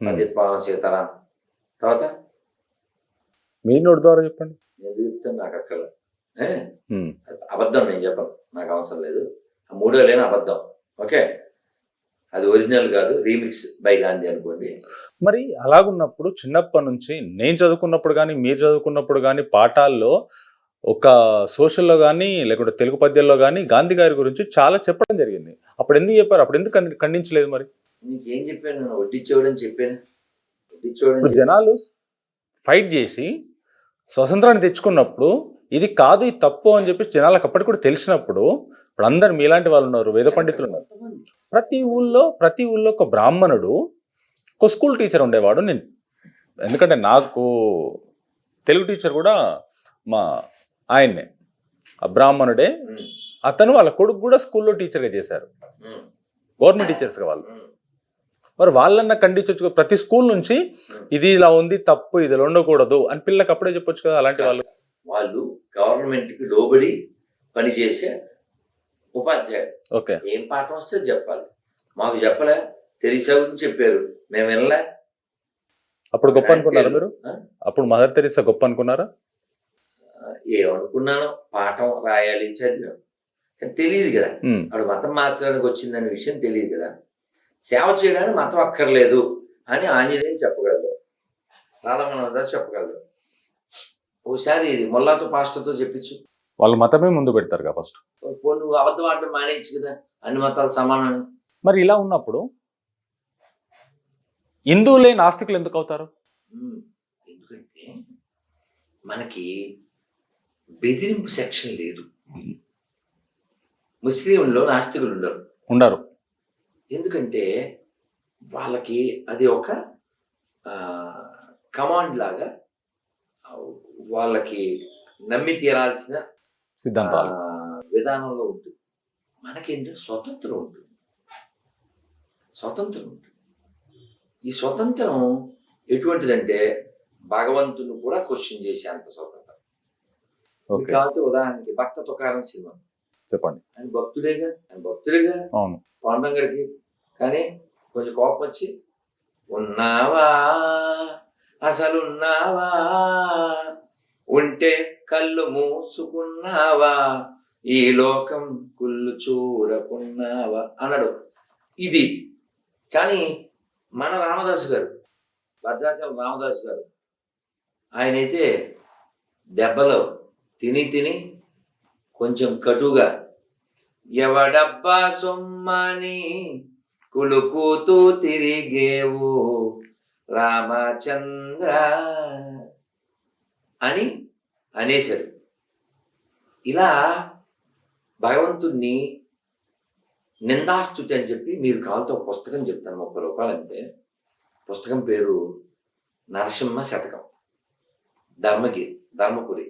పండిత్ సీతారాం, తర్వాత మీ నోటి ద్వారా చెప్పండి. నేను చెప్తాను, నాకు అక్కర్లేదు. అబద్ధం నేను చెప్పను, నాకు అవసరం లేదు. ఆ 3వ లేని అబద్ధం. ఓకే, అది ఒరిజినల్ కాదు, రీమిక్స్ బై గాంధీ అనుకోండి. మరి అలాగున్నప్పుడు చిన్నప్పటి నుంచి నేను చదువుకున్నప్పుడు కానీ మీరు చదువుకున్నప్పుడు కానీ పాఠాల్లో ఒక సోషల్లో కానీ లేకుంటే తెలుగు పద్యాల్లో కానీ గాంధీ గారి గురించి చాలా చెప్పడం జరిగింది. అప్పుడు ఎందుకు చెప్పారు? అప్పుడు ఎందుకు ఖండించలేదు? మరి నీకేం చెప్పాను? నేను వడ్డించేవాడని చెప్పాను. వడ్డించేవాడని జనాలు ఫైట్ చేసి స్వతంత్రాన్ని తెచ్చుకున్నప్పుడు ఇది కాదు, ఇది తప్పు అని చెప్పి జనాలకు అప్పటికి కూడా తెలిసినప్పుడు, ఇప్పుడు అందరు మీలాంటి వాళ్ళు ఉన్నారు, వేద పండితులు ఉన్నారు. ప్రతి ఊళ్ళో ఒక బ్రాహ్మణుడు, ఒక స్కూల్ టీచర్ ఉండేవాడు. నేను ఎందుకంటే నాకు తెలుగు టీచర్ కూడా మా ఆయన్నే, ఆ బ్రాహ్మణుడే. అతను వాళ్ళ కొడుకు కూడా స్కూల్లో టీచర్గా చేశారు, గవర్నమెంట్ టీచర్స్గా వాళ్ళు. మరి వాళ్ళన్నా ఖండించవచ్చు. ప్రతి స్కూల్ నుంచి ఇది ఇలా ఉంది, తప్పు, ఇది ఇలా ఉండకూడదు అని పిల్లలకు అప్పుడే చెప్పొచ్చు కదా. అలాంటి వాళ్ళు గవర్నమెంట్కి లోబడి పనిచేసే ఉపాధ్యాయుడు. ఓకే, ఏం పాఠం వస్తే చెప్పాలి. మాకు చెప్పలే, తెరీసా గురించి చెప్పారు, మేము వినలే. అప్పుడు గొప్ప అనుకున్నారా మీరు? అప్పుడు మదర్ తెరీసా గొప్ప అనుకున్నారా? ఏమనుకున్నాను, పాఠం రాయాలి, చదివాం. కానీ తెలియదు కదా, ఉమ్, ఆవిడ మతం మార్చడానికి వచ్చిందనే విషయం తెలియదు కదా. సేవ చేయడానికి మతం అక్కర్లేదు అని ఆంజనేయులు చెప్పగలరు, రాధమనోహర్ చెప్పగలరు. ఒకసారి ఇది మొల్లాతో పాస్టర్తో చెప్పించు. వాళ్ళ మతమే ముందు పెడతారు కదా ఫస్ట్. నువ్వు అబద్ధం ఆడటం మానేయచ్చు కదా, అన్ని మతాలు సమానం. మరి ఇలా ఉన్నప్పుడు హిందువులే నాస్తికులు ఎందుకు అవుతారు? ఎందుకంటే మనకి బెదిరింపు సెక్షన్ లేదు. ముస్లింలో నాస్తికులు ఉండరు. ఎందుకంటే వాళ్ళకి అది ఒక కమాండ్ లాగా, వాళ్ళకి నమ్మి తీరాల్సిన సిద్ధాంతాలు విధానంలో ఉంటుంది. మనకేంటంటే స్వతంత్రం ఉంటుంది. ఈ స్వతంత్రం ఎటువంటిదంటే భగవంతుని కూడా క్వశ్చన్ చేసే అంత స్వతంత్రం. ఓకే, కాబట్టి ఉదాహరణకి భక్త తుకారం సినిమా చెప్పండి. ఆయన భక్తుడేగా అవును. పాండంగడికి. కానీ కొంచెం కోపం వచ్చి, ఉన్నావా అసలున్నావా, ఉంటే కళ్ళు మూసుకున్నావా, ఈ లోకం కుళ్ళు చూడకున్నావా అన్నాడు. ఇది కానీ మన రామదాసు గారు, భద్రాచలం రామదాసు గారు, ఆయనైతే దెబ్బలు తిని కొంచెం కటుగా, ఎవడబ్బా సొమ్మని కులుకుతూ తిరిగేవు రామచంద్ర అని అనేశాడు. ఇలా భగవంతుణ్ణి నిందాస్తుతి అని చెప్పి, మీరు కావాలంటే ఒక పుస్తకం చెప్తాను, 30 రూపాయలు అంతే. పుస్తకం పేరు నరసింహ శతకం, ధర్మపురి,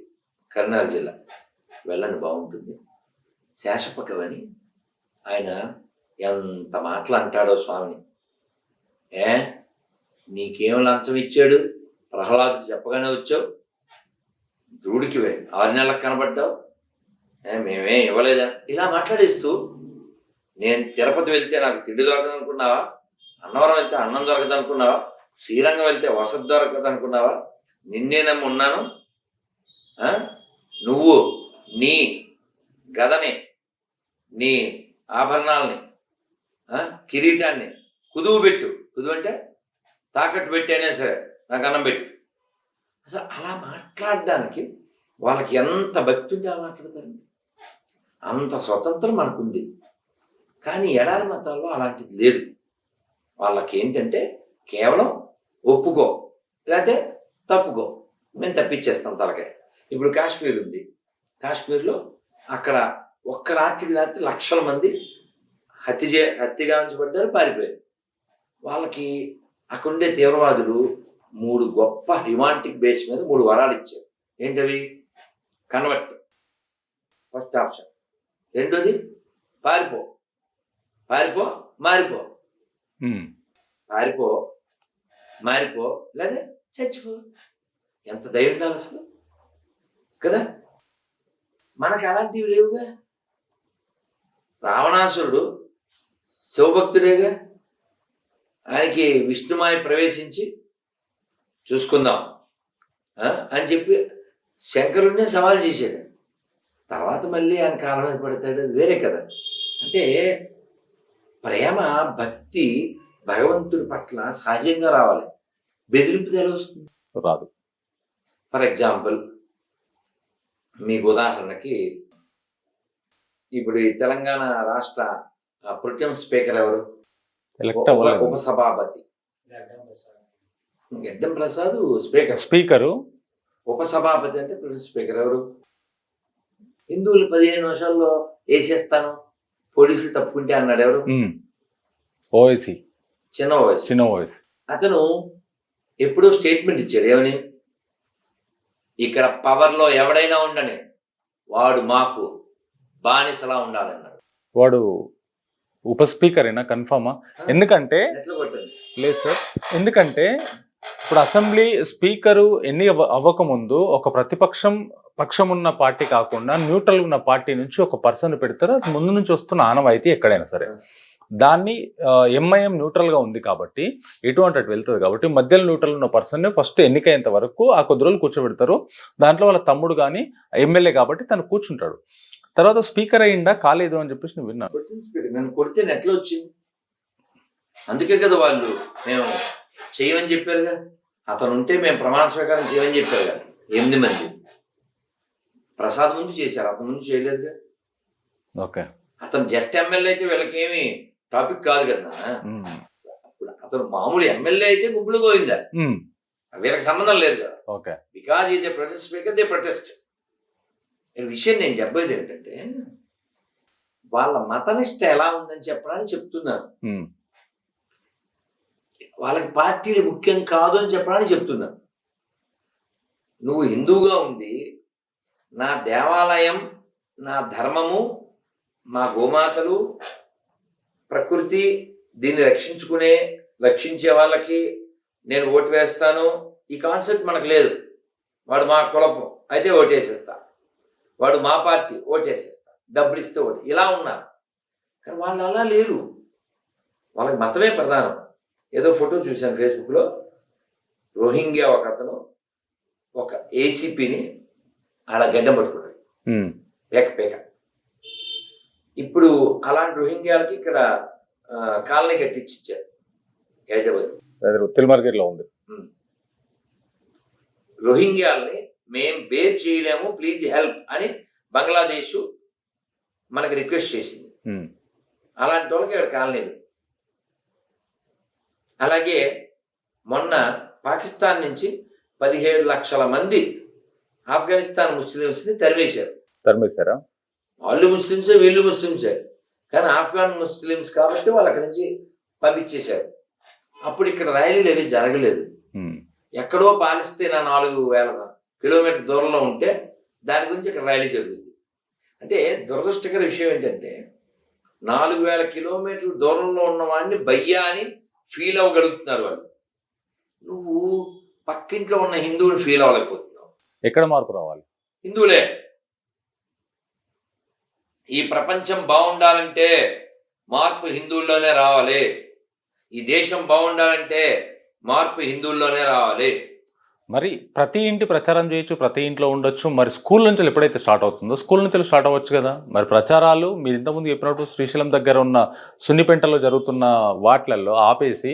కర్నూలు జిల్లా. వెళ్ళండి, బాగుంటుంది. శేషపకవని ఆయన ఎంత మాటలు అంటాడో స్వామిని. నీకేం లంచం ఇచ్చాడు, ప్రహ్లాదు చెప్పగానే వచ్చావు, ధ్రువుడికి 6 నెలలకు కనబడ్డావు, మేమేం ఇవ్వలేదని ఇలా మాట్లాడేస్తూ, నేను తిరుపతి వెళ్తే నాకు తిండి దొరకదు అనుకున్నావా, అన్నవరం వెళ్తే అన్నం దొరకదు అనుకున్నావా, శ్రీరంగం వెళ్తే వసతి దొరకదు అనుకున్నావా, నిన్నే నమ్మి ఉన్నాను. నువ్వు నీ గదని, నీ ఆభరణాలని, కిరీటాన్ని కుదువు అంటే తాకట్టు పెట్టైనా సరే నాకు అన్నం పెట్టు. అసలు అలా మాట్లాడడానికి వాళ్ళకి ఎంత భక్తి ఉంటే అలా మాట్లాడతారండి. అంత స్వతంత్రం మనకుంది. కానీ ఎడారి మతాల్లో అలాంటిది లేదు. వాళ్ళకి ఏంటంటే కేవలం ఒప్పుకో, లేకపోతే తప్పుకో, మేము తప్పించేస్తాం తలకాయ. ఇప్పుడు కాశ్మీర్ ఉంది, కాశ్మీర్లో అక్కడ ఒక్క రాత్రికి లక్షల మంది హత్యగావించబడ్డారు, పారిపోయారు. వాళ్ళకి అక్కడుండే తీవ్రవాదులు 3 గొప్ప హిమాంటిక్ బేస్ మీద 3 వరాలు ఇచ్చారు. ఏంటవి? కన్వర్ట్ ఫస్ట్ ఆప్షన్, రెండోది పారిపో, మారిపో, మారిపో లేదా చచ్చిపో. ఎంత దయ ఉండాలి అసలు కదా. మనకు అలాంటివి లేవుగా. రావణాసురుడు శివభక్తుడేగా, ఆయనకి విష్ణుమాయ ప్రవేశించి చూసుకుందాం అని చెప్పి శంకరుడినే సవాల్ చేశాడు. తర్వాత మళ్ళీ ఆయన కాలం మీద పడతాడు, వేరే కదా. అంటే ప్రేమ, భక్తి భగవంతుడి పట్ల సహజంగా రావాలి. బెదిరింపు ఎలా వస్తుంది? రాదు. ఫర్ ఎగ్జాంపుల్, మీకు ఉదాహరణకి, ఇప్పుడు ఈ తెలంగాణ రాష్ట్ర ప్రొటెం స్పీకర్ ఎవరు? ఉపసభాపతి గడ్డం ప్రసాద్ స్పీకరు. ఉపసభాపతి అంటే ప్రొటెం స్పీకర్ ఎవరు? హిందువులు 15 నిమిషాల్లో వేసేస్తాను, పోలీసులు తప్పుకుంటే అన్నాడు ఎవరు? ఓవైసీ, చిన్న ఓవైసీ. అతను ఎప్పుడో స్టేట్మెంట్ ఇచ్చాడు, ఏమని? ఇక్కడ పవర్లో ఎవడైనా ఉండని వాడు మాకు బానిసలా ఉండాలన్నాడు. వాడు ఉప స్పీకరేనా? కన్ఫర్మా? ఎందుకంటే లేదు సార్, ఎందుకంటే ఇప్పుడు అసెంబ్లీ స్పీకరు ఎన్ని అవ్వకముందు ఒక పక్షం ఉన్న పార్టీ కాకుండా న్యూట్రల్ ఉన్న పార్టీ నుంచి ఒక పర్సన్ పెడతారు. అది ముందు నుంచి వస్తున్న ఆనవాయితీ ఎక్కడైనా సరే. దాన్ని ఎంఐఎం న్యూట్రల్ గా ఉంది కాబట్టి ఎటువంటి అటు వెళ్తుంది కాబట్టి మధ్యలో న్యూట్రల్ ఉన్న పర్సన్ ఫస్ట్ ఎన్నికైనంత వరకు ఆ కొద్ది రోజులు కూర్చోబెడతారు. దాంట్లో వాళ్ళ తమ్ముడు కానీ ఎమ్మెల్యే కాబట్టి తను కూర్చుంటాడు. తర్వాత స్పీకర్ అయ్యిందా కాలేదు అని చెప్పేసి నేను విన్నాను. కొట్టిన స్పీకర్ నన్ను కొడితే నెట్లో వచ్చింది. అందుకే కదా వాళ్ళు మేము చేయమని చెప్పారుగా, అతను ఉంటే మేము ప్రమాణ స్వీకారం చేయమని చెప్పారుగా. 8 మంది ప్రసాద్ ముందు చేశారు, అతని ముందు చేయలేదుగా. ఓకే, అతను జస్ట్ ఎమ్మెల్యే అయితే వీళ్ళకి ఏమి టాపిక్ కాదు కదా. అప్పుడు అతను మామూలు ఎమ్మెల్యే అయితే గుంపులు పోయిందా, వీళ్ళకి సంబంధం లేదు కదా. Okay, because is a protest speaker they protest. విషయం నేను చెప్పేది ఏంటంటే, వాళ్ళ మతనిష్ట ఎలా ఉందని చెప్పడానికి చెప్తున్నాను. వాళ్ళకి పార్టీలు ముఖ్యం కాదు అని చెప్పడానికి చెప్తున్నాను. నువ్వు హిందువుగా ఉండి నా దేవాలయం, నా ధర్మము, మా గోమాతలు, ప్రకృతి, దీన్ని రక్షించే వాళ్ళకి నేను ఓటు వేస్తాను, ఈ కాన్సెప్ట్ మనకు లేదు. వాడు మా కులపం అయితే ఓటేసేస్తా, వాడు మా పార్టీ ఓటేసేస్తా, డబ్బులు ఇస్తే ఓటు, ఇలా ఉన్నారు. కానీ వాళ్ళు అలా లేరు. వాళ్ళకి మతమే ప్రధానం. ఏదో ఫోటో చూశాను ఫేస్బుక్లో, రోహింగ్యా ఒక అతను ఒక ఏసీపీని ఆడ గడ్డం పట్టుకున్నాడు, పేక. ఇప్పుడు అలాంటి రోహింగ్యాలకి ఇక్కడ కాలనీ కట్టించి ఇచ్చారు హైదరాబాద్, తిరుమలగిరిలో ఉంది. రోహింగ్యాల్ని మేం బేర్ చేయలేము, ప్లీజ్ హెల్ప్ అని బంగ్లాదేశ్ మనకి రిక్వెస్ట్ చేసింది. అలాంటి వాళ్ళకి ఇక్కడ కాలనీలు. అలాగే మొన్న పాకిస్తాన్ నుంచి 17 లక్షల మంది ఆఫ్ఘనిస్తాన్ ముస్లిమ్స్ని తరిమేశారా? వాళ్ళు ముస్లిమ్సే, వీళ్ళు ముస్లిమ్సే, కానీ ఆఫ్ఘన్ ముస్లిమ్స్ కాబట్టి వాళ్ళు అక్కడి నుంచి పంపించేశారు. అప్పుడు ఇక్కడ ర్యాలీలు ఏవి జరగలేదు. ఎక్కడో పాలిస్తీనా 4000 కిలోమీటర్ దూరంలో ఉంటే దాని గురించి ఇక్కడ ర్యాలీ జరుగుతుంది. అంటే దురదృష్టకర విషయం ఏంటంటే, 4000 కిలోమీటర్ల దూరంలో ఉన్న వాడిని భయ్యా అని ఫీల్ అవ్వగలుగుతున్నారు వాళ్ళు. నువ్వు పక్కింట్లో ఉన్న హిందువుని ఫీల్ అవ్వలేకపోతున్నావు. ఎక్కడ మార్పు రావాలి? హిందువులే. ఈ ప్రపంచం బాగుండాలంటే మార్పు హిందువుల్లోనే రావాలి. ఈ దేశం బాగుండాలంటే మార్పు హిందువుల్లోనే రావాలి. మరి ప్రతి ఇంటి ప్రచారం చేయొచ్చు, ప్రతి ఇంట్లో ఉండొచ్చు. మరి స్కూల్ నుంచి ఎప్పుడైతే స్టార్ట్ అవుతుందో స్కూల్ నుంచి స్టార్ట్ అవ్వచ్చు కదా. మరి ప్రచారాలు మీరు ఇంతకుముందు చెప్పినట్టు శ్రీశైలం దగ్గర ఉన్న సున్నిపెంటలో జరుగుతున్న వాటిలలో ఆపేసి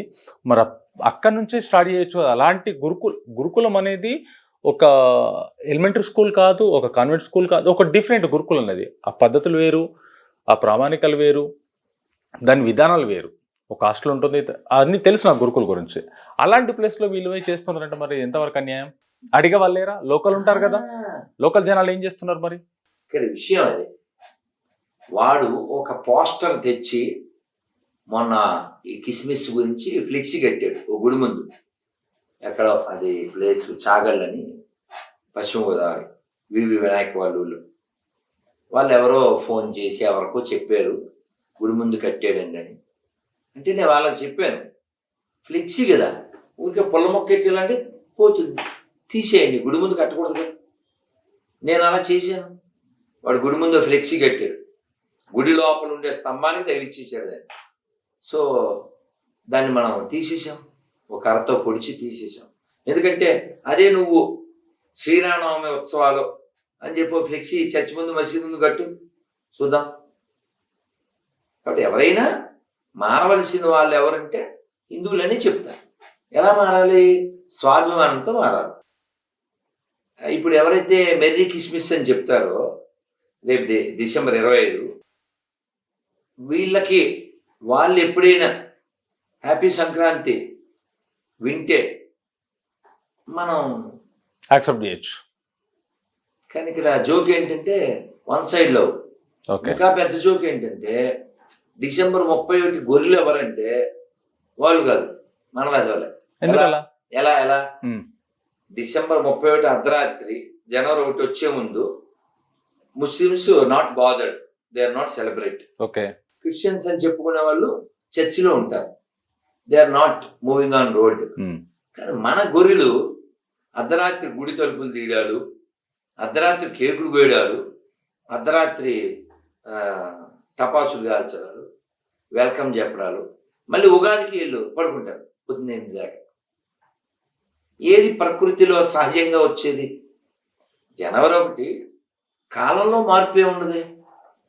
మరి అక్కడి నుంచే స్టార్ట్ చేయొచ్చు కదా. అలాంటి గురుకులం అనేది ఒక ఎలిమెంటరీ స్కూల్ కాదు, ఒక కాన్వెంట్ స్కూల్ కాదు, ఒక డిఫరెంట్ గురుకులం అనేది. ఆ పద్ధతులు వేరు, ఆ ప్రామాణికాలు వేరు, దాని విధానాలు వేరు. ఒక హాస్టల్ ఉంటుంది, అన్నీ తెలుసు నాకు గురుకుల గురించి. అలాంటి ప్లేస్లో వీళ్ళు చేస్తున్నారంటే మరి ఎంతవరకు అన్యాయం? అడిగే వాళ్ళేరా? లోకల్ ఉంటారు కదా, లోకల్ జనాలు ఏం చేస్తున్నారు మరి? ఇక్కడ విషయం అది, వాడు ఒక పోస్టర్ తెచ్చి మొన్న ఈ కిస్మిస్ గురించి ఫ్లెక్సీ కట్టాడు ఓ గుడి ముందు. ఎక్కడ అది ప్లేస్ చాగళ్ళని, పశ్చిమ గోదావరి, వివి వినాయక వాళ్ళు ఎవరో ఫోన్ చేసి ఎవరికో చెప్పారు గుడి ముందు కట్టాడండి అని. అంటే నేను వాళ్ళకి చెప్పాను, ఫ్లెక్సీ కదా, ఊరికే పొల్ల మొక్క ఎక్కాలంటే పోతుంది, తీసేయండి, గుడి ముందు కట్టకూడదు కదా. నేను అలా చేశాను. వాడు గుడి ముందు ఫ్లెక్సీ కట్టాడు, గుడి లోపల ఉండే స్తంభానికి తగిలిచ్చేసాడు దాన్ని. సో దాన్ని మనం తీసేసాం, ఒక కర్రతో పొడిచి తీసేసాం. ఎందుకంటే అదే నువ్వు శ్రీరామనవమి ఉత్సవాలు అని చెప్పి ఫ్లెక్సీ చర్చి ముందు, మసీదు ముందు కట్టు చూద్దాం. కాబట్టి ఎవరైనా మారవలసిన వాళ్ళు ఎవరంటే హిందువులని చెప్తారు. ఎలా మారాలి? స్వాభిమానంతో మారాలి. ఇప్పుడు ఎవరైతే మెర్రీ కిస్మిస్ అని చెప్తారో రేపు డిసెంబర్ 25, వీళ్ళకి వాళ్ళు ఎప్పుడైనా హ్యాపీ సంక్రాంతి వింటే మనం యాక్సెప్ట్ చేయొచ్చు. కానీ ఇక్కడ జోక్ ఏంటంటే వన్ సైడ్ లవ్. ఇంకా పెద్ద జోక్ ఏంటంటే డిసెంబర్ 31 గొర్రెలు ఎవరంటే వాళ్ళు కాదు, మనం ఎదవలే. ఎలా ఎలా డిసెంబర్ 31 అర్ధరాత్రి జనవరి 1 వచ్చే ముందు Muslims not bothered, they are not celebrate. Okay, Christians అని చెప్పుకునే వాళ్ళు చర్చిలో ఉంటారు, they are not moving on road. కానీ మన గొర్రెలు అర్ధరాత్రి గుడి తలుపులు తీయడాలు, అర్ధరాత్రి కేకులు కోయడాలు, అర్ధరాత్రి టపాసులు కాల్చడాలు, వెల్కమ్ చెప్పడాలు, మళ్ళీ ఉగాదికి వీళ్ళు పడుకుంటారు పొద్దున్న 8 దాకా. ఏది ప్రకృతిలో సహజంగా వచ్చేది? జనవరి 1 కాలంలో మార్పే ఉండదు.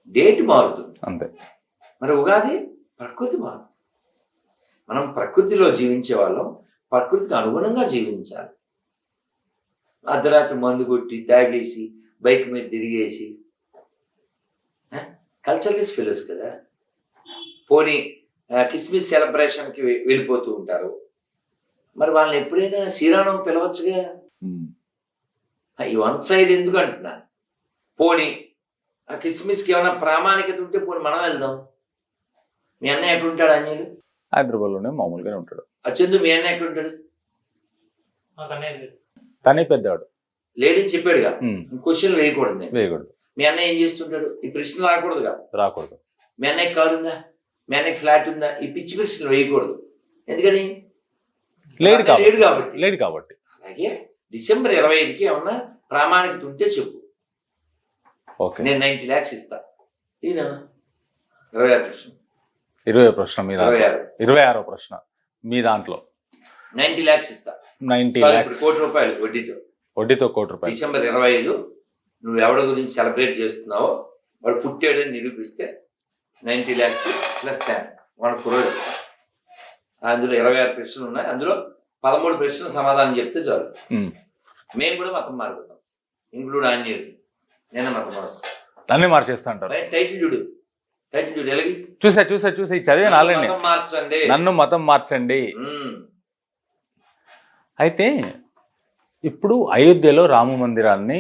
డేట్ మారుతుంది. అంతే. మరి ఉగాది ప్రకృతి మారుతుంది. మనం ప్రకృతిలో జీవించే వాళ్ళం, ప్రకృతికి అనుగుణంగా జీవించాలి. అర్ధరాత్రి మందు కొట్టి తాగేసి బైక్ మీద తిరిగేసి కల్చరలిస్ట్ ఫెలోస్ కదా. పోనీ కిస్మిస్ సెలబ్రేషన్కి వెళ్ళిపోతూ ఉంటారు. మరి వాళ్ళని ఎప్పుడైనా శ్రీరామం పిలవచ్చుగా. ఈ వన్ సైడ్ ఎందుకు అంటున్నా. పోనీ ఆ కిస్మిస్కి ఏమైనా ప్రామాణికత ఉంటే పోనీ మనం వెళ్దాం. మీ అన్నయ్య ఎక్కడుంటాడు? అంజలి హైదరాబాద్లోనే మామూలుగానే ఉంటాడు. ఆ చందు మీ అన్నయ్య ఎక్కడుంటాడు? తనే పెద్దవాడు. లేడీని చెప్పాడుగా, క్వశ్చన్ వేయకూడదు. వేయకూడదు. మీ అన్నయ్య ఏం చేస్తుంటాడు? ఈ ప్రశ్న రాకూడదుగా. రాకూడదు. మీ అన్నయ్యకి కారు ఉందా, మీ అన్నయ్యకి ఫ్లాట్ ఉందా, ఈ పిచ్చి ప్రశ్నలు వేయకూడదు. ఎందుకని? లేడు కాబట్టి. లేడు కాబట్టి. అలాగే డిసెంబర్ 25కి ఏమన్నా ప్రామాణికత ఉంటే చెప్పు. ఓకే, నేను 90 lakhs ఇస్తా. ఈయన 26 ప్రశ్న. 20 ప్రశ్న మీ దాంట్లో. 26వ ప్రశ్న మీ దాంట్లో. 90 lakhs ఇస్తా. 90 lakhs. ₹1 కోటి వడ్డీతో. వడ్డీతో ₹1 డిసెంబర్ 25 నువ్వు ఎవరి గురించి సెలబ్రేట్ చేస్తున్నావో వాడు పుట్టాడని నిరూపిస్తే 90 lakhs ప్లస్ 1 crore ఇస్తా. అందులో 26 ప్రశ్నలు ఉన్నాయి. అందులో 13 ప్రశ్నలు సమాధానం చెప్తే చాలు. మేము కూడా మతం మారుతాం, ఇంక్లూడ్ ఆంజనేయులు. నేను మతం మారుస్తాను. అన్నీ మార్చేస్తా అంటారు. టైటిల్ చూడు ఎలాగి. చూసా చదివాను ఆల్రెడీ. మార్చండి, నన్ను మతం మార్చండి. అయితే ఇప్పుడు అయోధ్యలో రామ మందిరాన్ని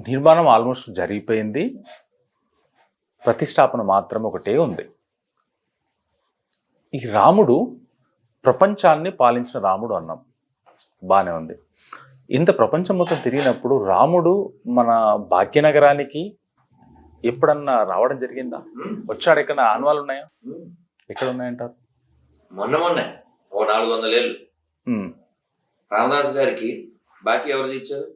నిర్మాణం ఆల్మోస్ట్ జరిగిపోయింది. ప్రతిష్టాపన మాత్రం ఒకటే ఉంది. ఈ రాముడు ప్రపంచాన్ని పాలించిన రాముడు అన్నాం, బాగానే ఉంది. ఇంత ప్రపంచం మొత్తం తిరిగినప్పుడు రాముడు మన భాగ్యనగరానికి ఎప్పుడన్నా రావడం జరిగిందా? వచ్చాడు? ఎక్కడ ఆనవాళ్ళు ఉన్నాయా? ఎక్కడ ఉన్నాయంటారు? మొన్న 400 ఏళ్ళు రామదాస్ గారికి బాకీ ఎవరు ఇచ్చారు?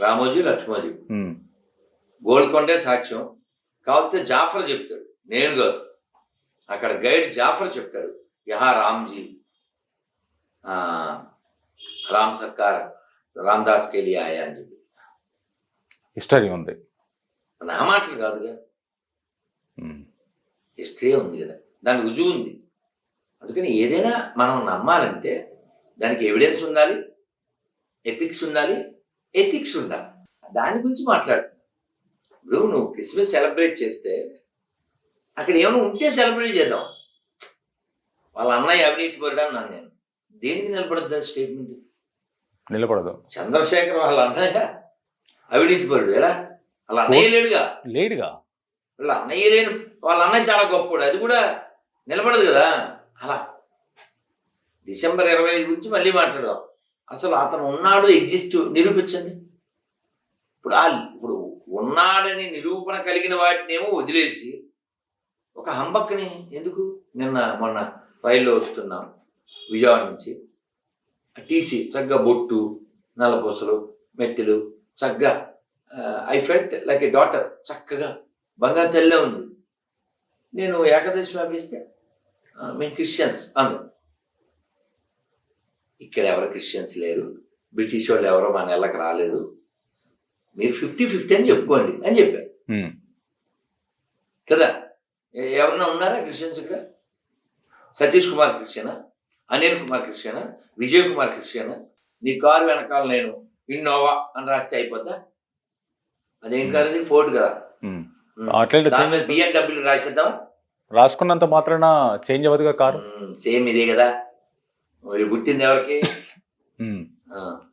రామోజీ లక్ష్మోజీ. గోల్కొండే సాక్ష్యం. కాకపోతే జాఫర్ చెప్తాడు, నేను కాదు. అక్కడ గైడ్ జాఫర్ చెప్తాడు, యహా రామ్జీ రామ్ సర్కార్ రామదాస్ కే లియే ఆయా అని చెప్పి హిస్టరీ ఉంది. నా మాటలు కాదుగా, హిస్టరీ ఉంది కదా, దానికి రుజువు ఉంది. అందుకని ఏదైనా మనం నమ్మాలంటే దానికి ఎవిడెన్స్ ఉండాలి, ఎపిక్స్ ఉండాలి, ఎథిక్స్ ఉండాలి. దాని గురించి మాట్లాడు. ఇప్పుడు నువ్వు క్రిస్మస్ సెలబ్రేట్ చేస్తే అక్కడ ఏమైనా ఉంటే సెలబ్రేట్ చేద్దాం. వాళ్ళ అన్నయ్య అవినీతి పరుడు అన్నాను నేను. దేనికి నిలబడద్దు స్టేట్మెంట్? నిలబడదు. చంద్రశేఖర్ వాళ్ళ అన్నయ్య అవినీతి పరుడు ఎలా? వాళ్ళ అన్నయ్య లేడుగా. వాళ్ళ అన్నయ్య లేను, వాళ్ళ అన్నయ్య చాలా గొప్పడు, అది కూడా నిలబడదు కదా. అలా డిసెంబర్ 25 గురించి మళ్ళీ మాట్లాడదాం. అసలు అతను ఉన్నాడు, ఎగ్జిస్ట్ నిరూపించండి. ఇప్పుడు ఉన్నాడని నిరూపణ కలిగిన వాటినేమో వదిలేసి ఒక హంబక్ని ఎందుకు? మొన్న రైల్లో వస్తున్నాం విజయవాడ నుంచి, టీసీ చక్కగా బొట్టు, నల్లపూసలు, మెట్టెలు, చక్కగా I felt like a daughter. చక్కగా బంగారు తెల్లే ఉంది. నేను ఏకాదశి వ్యాపిస్తే మేము క్రిస్టియన్స్ అను. ఇక్కడ ఎవరు క్రిస్టియన్స్ లేరు, బ్రిటిష్ వాళ్ళు ఎవరో మన నెలకి రాలేదు, మీరు 50-50 అని చెప్పుకోండి అని చెప్పారు కదా. ఎవరన్నా ఉన్నారా క్రిస్టియన్స్ ఇక్కడ? సతీష్ కుమార్ క్రిస్టియనా, అనిల్ కుమార్ క్రిస్టియనా, విజయ్ కుమార్ క్రిస్టియనా? నీ కారు వెనకాల నేను ఇన్నోవా అని రాస్తే అయిపోద్దా? అదేం కాదు, అది ఫోర్డ్ కదా. BMW రాసేద్దాం. రాసుకున్నంత మాత్రాన చేంజ్ అవ్వదుగా కారు. సేమ్ ఇదే కదా. మరి పుట్టింది ఎవరికి?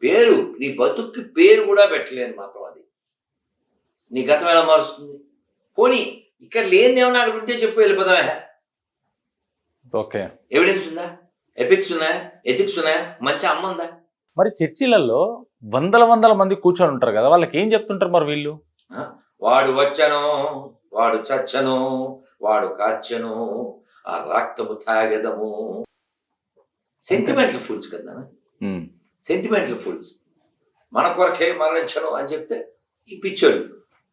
పేరు, నీ బతుక్కి పేరు కూడా పెట్టలేని మాత్రం అది. నీ గతం ఎలా మారుస్తుంది? పోనీ ఇక్కడ లేని ఏమన్నా అక్కడ ఉంటే చెప్పు, వెళ్ళిపోదామే. ఓకే, ఎవిడెన్స్ ఉందా? ఎపిక్స్ ఉన్నాయా? ఎథిక్స్ ఉన్నాయా? మంచి అమ్మ ఉందా? మరి చర్చిలలో వందల మంది కూర్చొని ఉంటారు కదా, వాళ్ళకి ఏం చెప్తుంటారు మరి వీళ్ళు? వాడు వచ్చను, వాడు చచ్చను, వాడు కాచను, ఆ రక్తము తాగెదము. సెంటిమెంటల్ ఫుల్స్ కదా, సెంటిమెంటల్ ఫుల్స్. మన కొరకే మరణించను అని చెప్తే ఈ పిచ్చోడు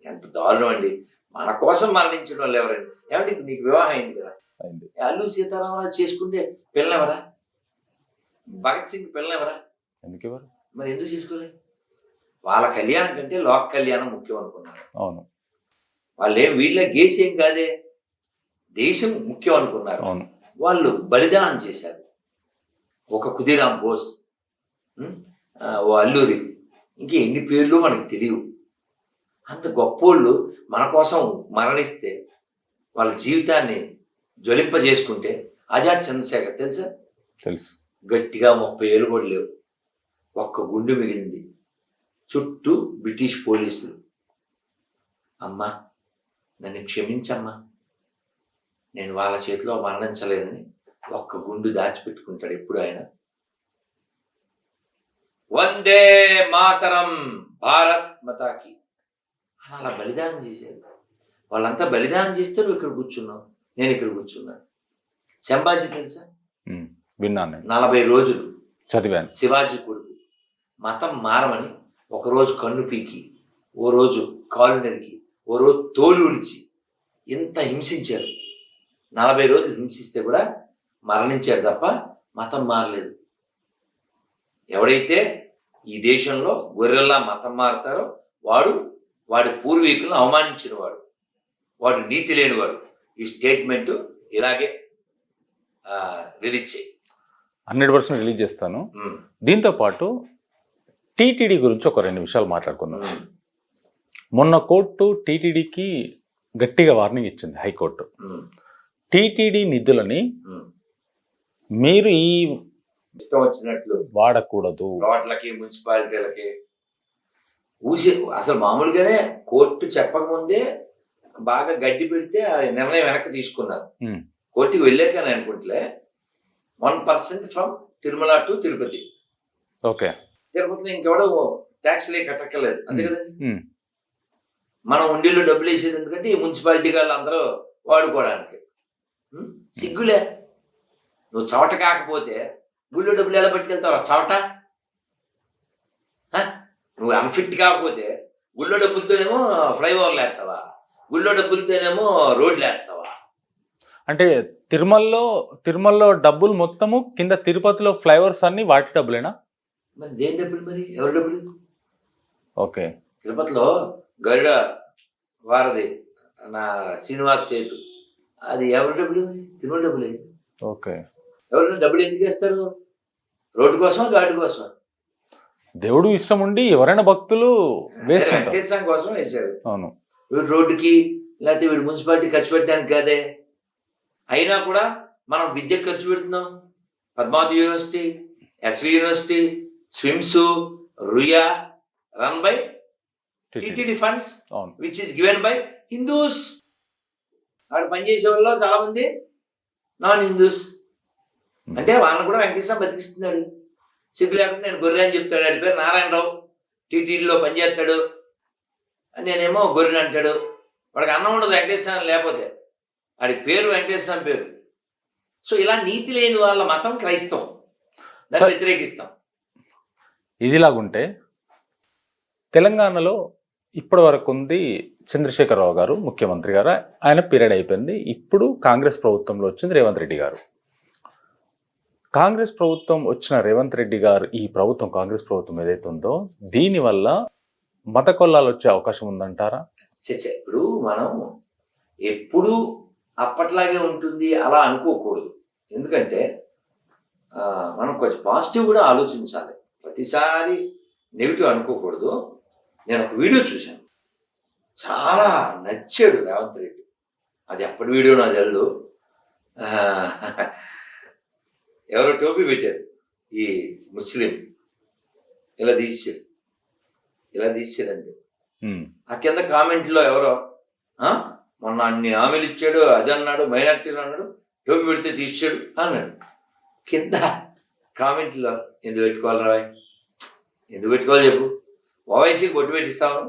ఎంత దారుణం అండి. మన కోసం మరణించిన వాళ్ళు ఎవరండి? ఏమంటే నీకు వివాహం అయింది కదా, అల్లు సీతారామరాజు చేసుకుంటే పిల్లనెవరా? భగత్ సింగ్ పిల్లనెవరా? మరి ఎందుకు చేసుకోలేదు? వాళ్ళ కళ్యాణం కంటే లోక కళ్యాణం ముఖ్యం అనుకున్నారు. అవును. వాళ్ళేం వీళ్ళ గేసి ఏం కాదే, దేశం ముఖ్యం అనుకున్నారు. అవును. వాళ్ళు బలిదానం చేశారు. ఒక ఖుదీరామ్ బోస్, ఓ అల్లూరి, ఇంక ఎన్ని పేర్లు మనకు తెలియవు. అంత గొప్పోళ్ళు మన కోసం మరణిస్తే వాళ్ళ జీవితాన్ని జ్వలింపజేసుకుంటే, ఆజాద్ చంద్రశేఖర్ తెలుసా, తెలుసు, గట్టిగా 30 ఏళ్ళు కూడా లేవు, ఒక్క గుండు మిగిలింది, చుట్టూ బ్రిటిష్ పోలీసులు. అమ్మా నన్ను క్షమించమ్మా, నేను వాళ్ళ చేతిలో మరణించలేదని ఒక్క గుండు దాచిపెట్టుకుంటాడు ఎప్పుడు ఆయన. వందే మాతరం, భారత్ మతాకి అలా బలిదానం చేశారు. వాళ్ళంతా బలిదానం చేస్తే నువ్వు ఇక్కడ కూర్చున్నావు, నేను ఇక్కడ కూర్చున్నాను. సంభాజీ తెలుసా, విన్నాను, 40 రోజులు చదివాను. శివాజీ కొడుకు మతం మారమని ఒకరోజు కన్ను పీకి, ఓ రోజు కాలు నరికి, ఓ రోజు తోలు ఉడిచి ఎంత హింసించారు. 40 రోజులు హింసిస్తే కూడా మరణించారు తప్ప మతం మారలేదు. ఎవడైతే ఈ దేశంలో గొర్రెల్లా మతం మారుతారో వాడి పూర్వీకులను అవమానించిన వాడు నీతి లేనివాడు. ఈ స్టేట్మెంట్ ఇలాగే రిలీజ్ చేయి. 100% రిలీజ్ చేస్తాను. దీంతో పాటు టీటీడీ గురించి ఒక 2 నిమిషాలు మాట్లాడుకుందాం. మొన్న కోర్టు టీటీడీకి గట్టిగా వార్నింగ్ ఇచ్చింది, హైకోర్టు. టీటీడీ నిధులని మీరు ఈ ఇష్టం వచ్చినట్లు వాడకూడదు, రోడ్లకి మున్సిపాలిటీలకి అసలు మామూలుగానే కోర్టు చెప్పకముందే బాగా గడ్డి పెడితే ఆ నిర్ణయం వెనక్కి తీసుకున్నారు. కోర్టుకి వెళ్ళాక నేను అనుకుంటలే 1% from Tirumala to Tirupati. Okay, తిరుపతిలో ఇంకెవడో ట్యాక్స్లే కట్టక్కర్లేదు, అంతే కదండి. మనం ఉండిలో డబ్బులు వేసేది ఎందుకంటే ఈ మున్సిపాలిటీ వాళ్ళు అందరూ వాడుకోవడానికి. సిగ్గులే, నువ్వు చవట కాకపోతే గుళ్ళో డబ్బులు ఎలా పట్టుకెళ్తావు చవట? నువ్వు అన్ఫిట్ కాకపోతే గుళ్ళో డబ్బులతోనేమో ఫ్లైఓవర్లు వేస్తావా, గుళ్ళో డబ్బులతోనేమో రోడ్లు వేస్తావా? అంటే తిరుమలలో డబ్బులు మొత్తము కింద తిరుపతిలో ఫ్లైఓవర్స్ అన్ని వాటి డబ్బులేనా? మరి దేని డబ్బులు, మరి ఎవరి డబ్బులు? ఓకే, తిరుపతిలో గరుడ వారధి నా శ్రీనివాస్ సేటు, అది ఎవరి డబ్బులు? తిరుమల డబ్బులే. ఓకే, ఎవరైనా డబ్బులు ఎందుకు వేస్తారు? రోడ్డు కోసమా, గాడి కోసమా? దేవుడు ఇష్టం ఉండి ఎవరైనా భక్తులు వెంకటేశ్వరం కోసం వేశారు. అవును, వీడు రోడ్డుకి లేకపోతే వీడు మున్సిపాలిటీ ఖర్చు పెట్టడానికి కాదే. అయినా కూడా మనం విద్యకు ఖర్చు పెడుతున్నాం. Padmavati university, SV university, SVIMS, Ruia run by TTD funds which is given by Hindus. అక్కడ పనిచేసే వాళ్ళు చాలా మంది నాన్ హిందూస్. అంటే వాళ్ళని కూడా వెంకటేశ్వర బతికిస్తున్నాడు. సిగ్గు లేకుండా నేను గొర్రె అని చెప్తాడు. ఆడి పేరు నారాయణరావు, టీటీడీలో పనిచేస్తాడు. నేనేమో గొర్రెని అంటాడు. వాడికి అన్నం ఉండదు వెంకటేశ్వరం లేకపోతే. వాడి పేరు వెంకటేశ్వరం పేరు. సో ఇలా నీతి లేని వాళ్ళ మతం క్రైస్తవం, దాన్ని వ్యతిరేకిస్తాం. ఇదిలాగుంటే తెలంగాణలో ఇప్పటి వరకు ఉంది చంద్రశేఖరరావు గారు ముఖ్యమంత్రి గారు, ఆయన పీరియడ్ అయిపోయింది. ఇప్పుడు కాంగ్రెస్ ప్రభుత్వంలో వచ్చింది రేవంత్ రెడ్డి గారు. కాంగ్రెస్ ప్రభుత్వం వచ్చిన రేవంత్ రెడ్డి గారు ఈ ప్రభుత్వం, కాంగ్రెస్ ప్రభుత్వం ఏదైతే ఉందో దీనివల్ల మత కొల్లాలు వచ్చే అవకాశం ఉందంటారా? ఇప్పుడు మనం ఎప్పుడు అప్పట్లాగే ఉంటుంది అలా అనుకోకూడదు. ఎందుకంటే మనం కొంచెం పాజిటివ్ కూడా ఆలోచించాలి. ప్రతిసారి నెగిటివ్ అనుకోకూడదు. నేను ఒక వీడియో చూశాను, చాలా నచ్చాడు రేవంత్ రెడ్డి. అది ఎప్పటి వీడియో నాకు తెలియదు. ఎవరో టోపీ పెట్టారు, ఈ ముస్లిం ఇలా తీసారంటే ఆ కింద కామెంట్లో ఎవరో మొన్న అన్ని హామీలు ఇచ్చాడు, అది అన్నాడు, మైనార్టీలు అన్నాడు, టోపీ పెడితే తీసాడు అన్నాడు. కింద కామెంట్లో ఎందుకు పెట్టుకోవాలి రాయ్, ఎందుకు పెట్టుకోవాలి చెప్పు? ఓవైసీకి బొట్టు పెట్టిస్తాము,